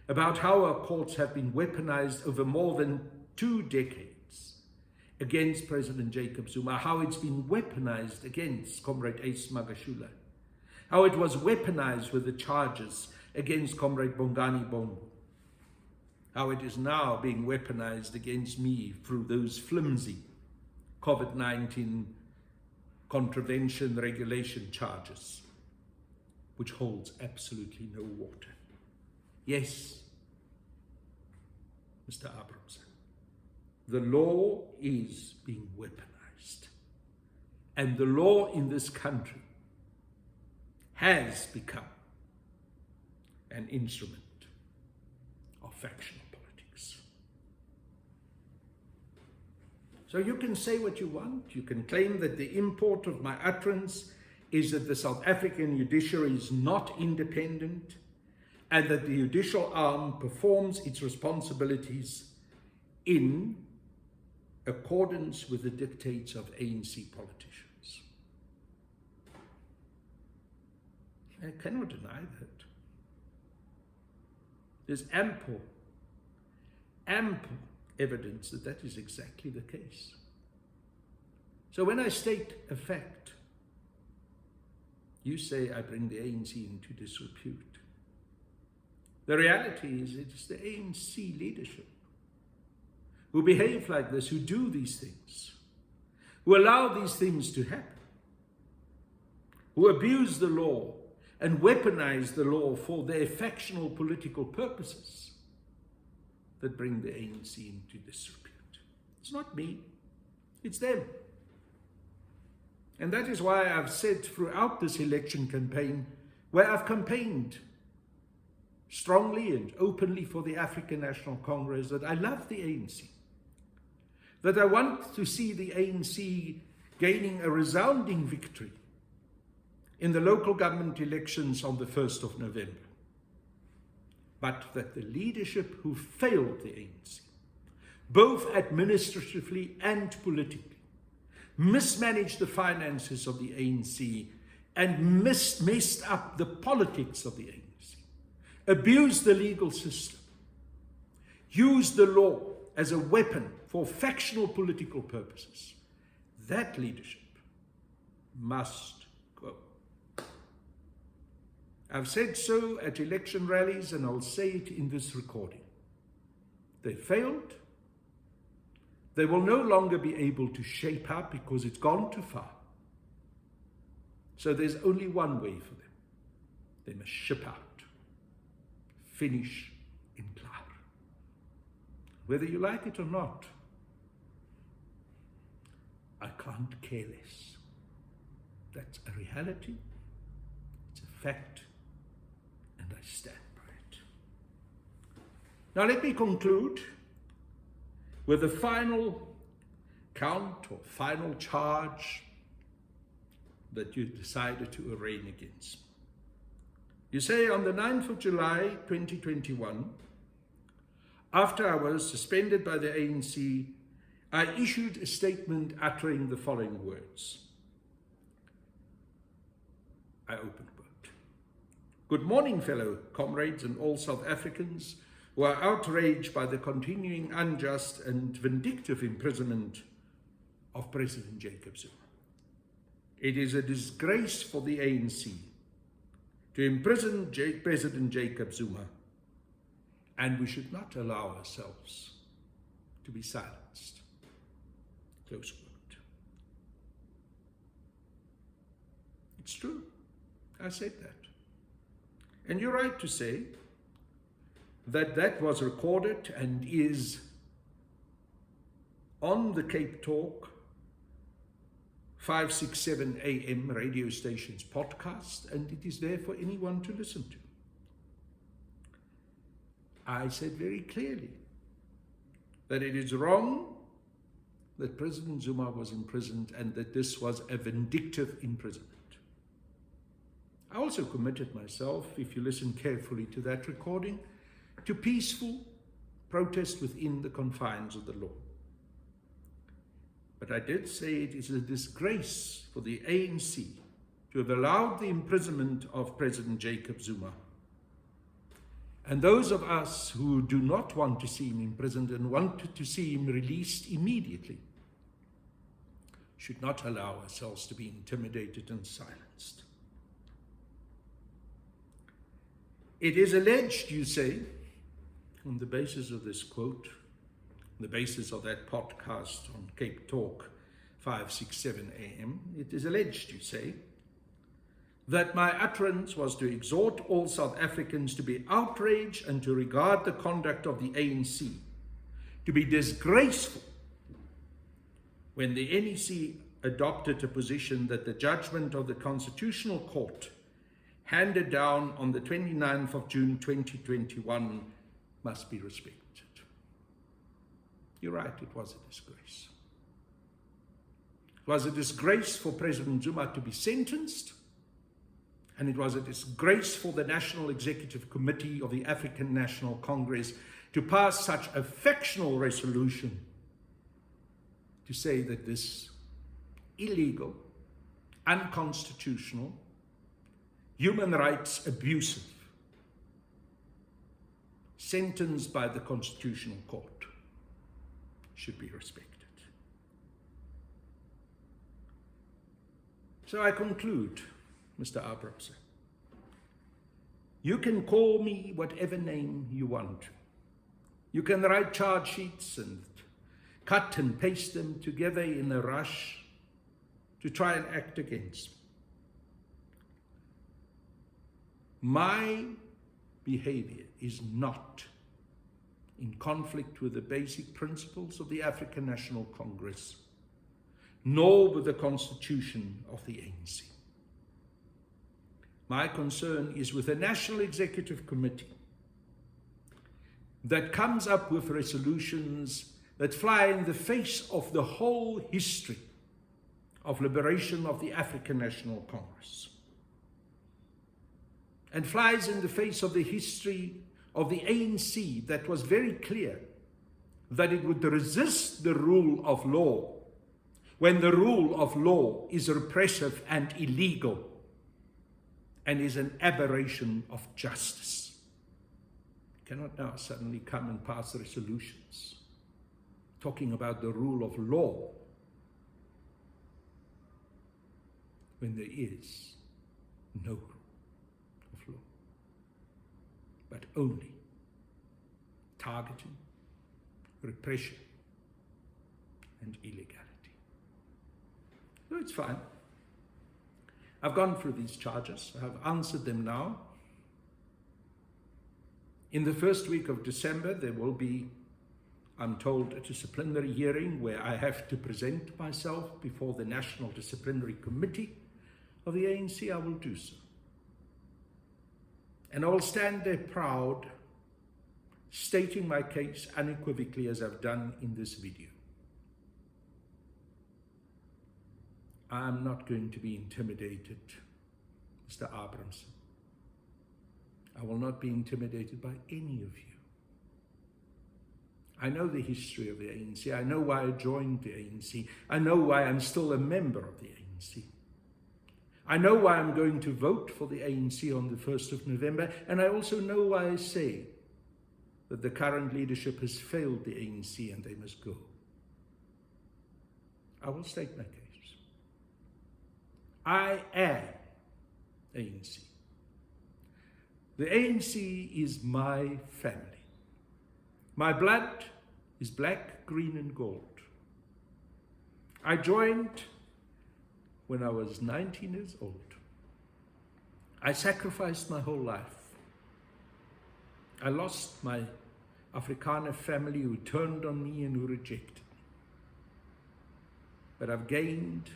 about how our courts have been weaponized over more than 2 decades against President Jacob Zuma, how it's been weaponized against Comrade Ace Magashule, how it was weaponized with the charges against Comrade Bongani Bongo, how it is now being weaponized against me through those flimsy COVID-19 contravention regulation charges, which holds absolutely no water. Yes, Mr. Abrams, the law is being weaponized, and the law in this country has become an instrument of factional politics. So you can say what you want. You can claim that the import of my utterance is that the South African judiciary is not independent and that the judicial arm performs its responsibilities in accordance with the dictates of ANC politicians. I cannot deny that. There's ample evidence that that is exactly the case. So when I state a fact, you say I bring the ANC into disrepute. The reality is it is the ANC leadership who behave like this, who do these things, who allow these things to happen, who abuse the law and weaponize the law for their factional political purposes, that bring the ANC into disrepute. It's not me, it's them. And that is why I've said throughout this election campaign, where I've campaigned strongly and openly for the African National Congress, that I love the ANC, that I want to see the ANC gaining a resounding victory in the local government elections on the 1st of November. But that the leadership who failed the ANC, both administratively and politically, mismanaged the finances of the ANC and messed up the politics of the ANC, abused the legal system, used the law as a weapon for factional political purposes. That leadership must go. I've said so at election rallies, and I'll say it in this recording. They failed. They will no longer be able to shape up because it's gone too far. So there's only one way for them. They must ship out. Finish in Klaar. Whether you like it or not, I can't care less. That's a reality. It's a fact. And I stand by it. Now let me conclude with the final count or final charge that you decided to arraign against. You say on the 9th of July 2021, after I was suspended by the ANC, I issued a statement uttering the following words. I opened quote. Good morning, fellow comrades and all South Africans who are outraged by the continuing unjust and vindictive imprisonment of President Jacob Zuma. It is a disgrace for the ANC to imprison President Jacob Zuma, and we should not allow ourselves to be silenced. Close quote. It's true. I said that. And you're right to say that that was recorded and is on the Cape Talk 567 AM radio station's podcast, and it is there for anyone to listen to. I said very clearly that it is wrong that President Zuma was imprisoned and that this was a vindictive imprisonment. I also committed myself, if you listen carefully to that recording, to peaceful protest within the confines of the law. But I did say it is a disgrace for the ANC to have allowed the imprisonment of President Jacob Zuma. And those of us who do not want to see him imprisoned and wanted to see him released immediately should not allow ourselves to be intimidated and silenced. It is alleged, you say, on the basis of this quote, on the basis of that podcast on Cape Talk 567 AM, it is alleged, you say, that my utterance was to exhort all South Africans to be outraged and to regard the conduct of the ANC to be disgraceful when the NEC adopted a position that the judgment of the Constitutional Court handed down on the 29th of June 2021 must be respected. You're right, it was a disgrace. It was a disgrace for President Zuma to be sentenced, and it was a disgrace for the National Executive Committee of the African National Congress to pass such a factional resolution to say that this illegal, unconstitutional, human rights abusive, sentenced by the Constitutional Court, should be respected. So I conclude, Mr. Abrams. You can call me whatever name you want to. You can write charge sheets and cut and paste them together in a rush to try and act against me. My behavior is not in conflict with the basic principles of the African National Congress, nor with the Constitution of the ANC. My concern is with the National Executive Committee that comes up with resolutions that fly in the face of the whole history of liberation of the African National Congress, and flies in the face of the history of the ANC that was very clear that it would resist the rule of law when the rule of law is repressive and illegal and is an aberration of justice. You cannot now suddenly come and pass resolutions talking about the rule of law when there is no rule of law, but only targeting, repression, and illegality. So it's fine. I've gone through these charges. I've answered them now. In the first week of December, there will be, I'm told, a disciplinary hearing where I have to present myself before the National Disciplinary Committee of the ANC. I will do so. And I will stand there proud, stating my case unequivocally as I've done in this video. I'm not going to be intimidated, Mr. Abramson. I will not be intimidated by any of you. I know the history of the ANC. I know why I joined the ANC. I know why I'm still a member of the ANC. I know why I'm going to vote for the ANC on the 1st of November, and I also know why I say that the current leadership has failed the ANC and they must go. I will state my case. I am ANC. The ANC is my family. My blood is black, green, and gold. I joined when I was 19 years old. I sacrificed my whole life. I lost my Afrikaner family who turned on me and who rejected me. But I've gained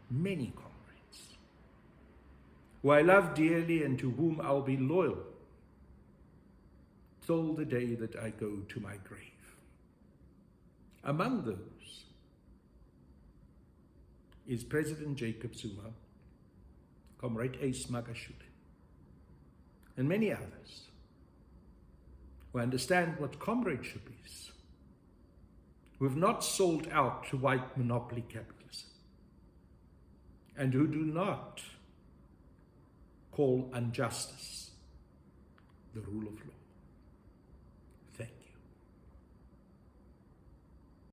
many comrades who I love dearly and to whom I'll be loyal till the day that I go to my grave. Among those is President Jacob Zuma, Comrade Ace Magashule, and many others who understand what comradeship is, who have not sold out to white monopoly capitalism, and who do not call injustice the rule of law.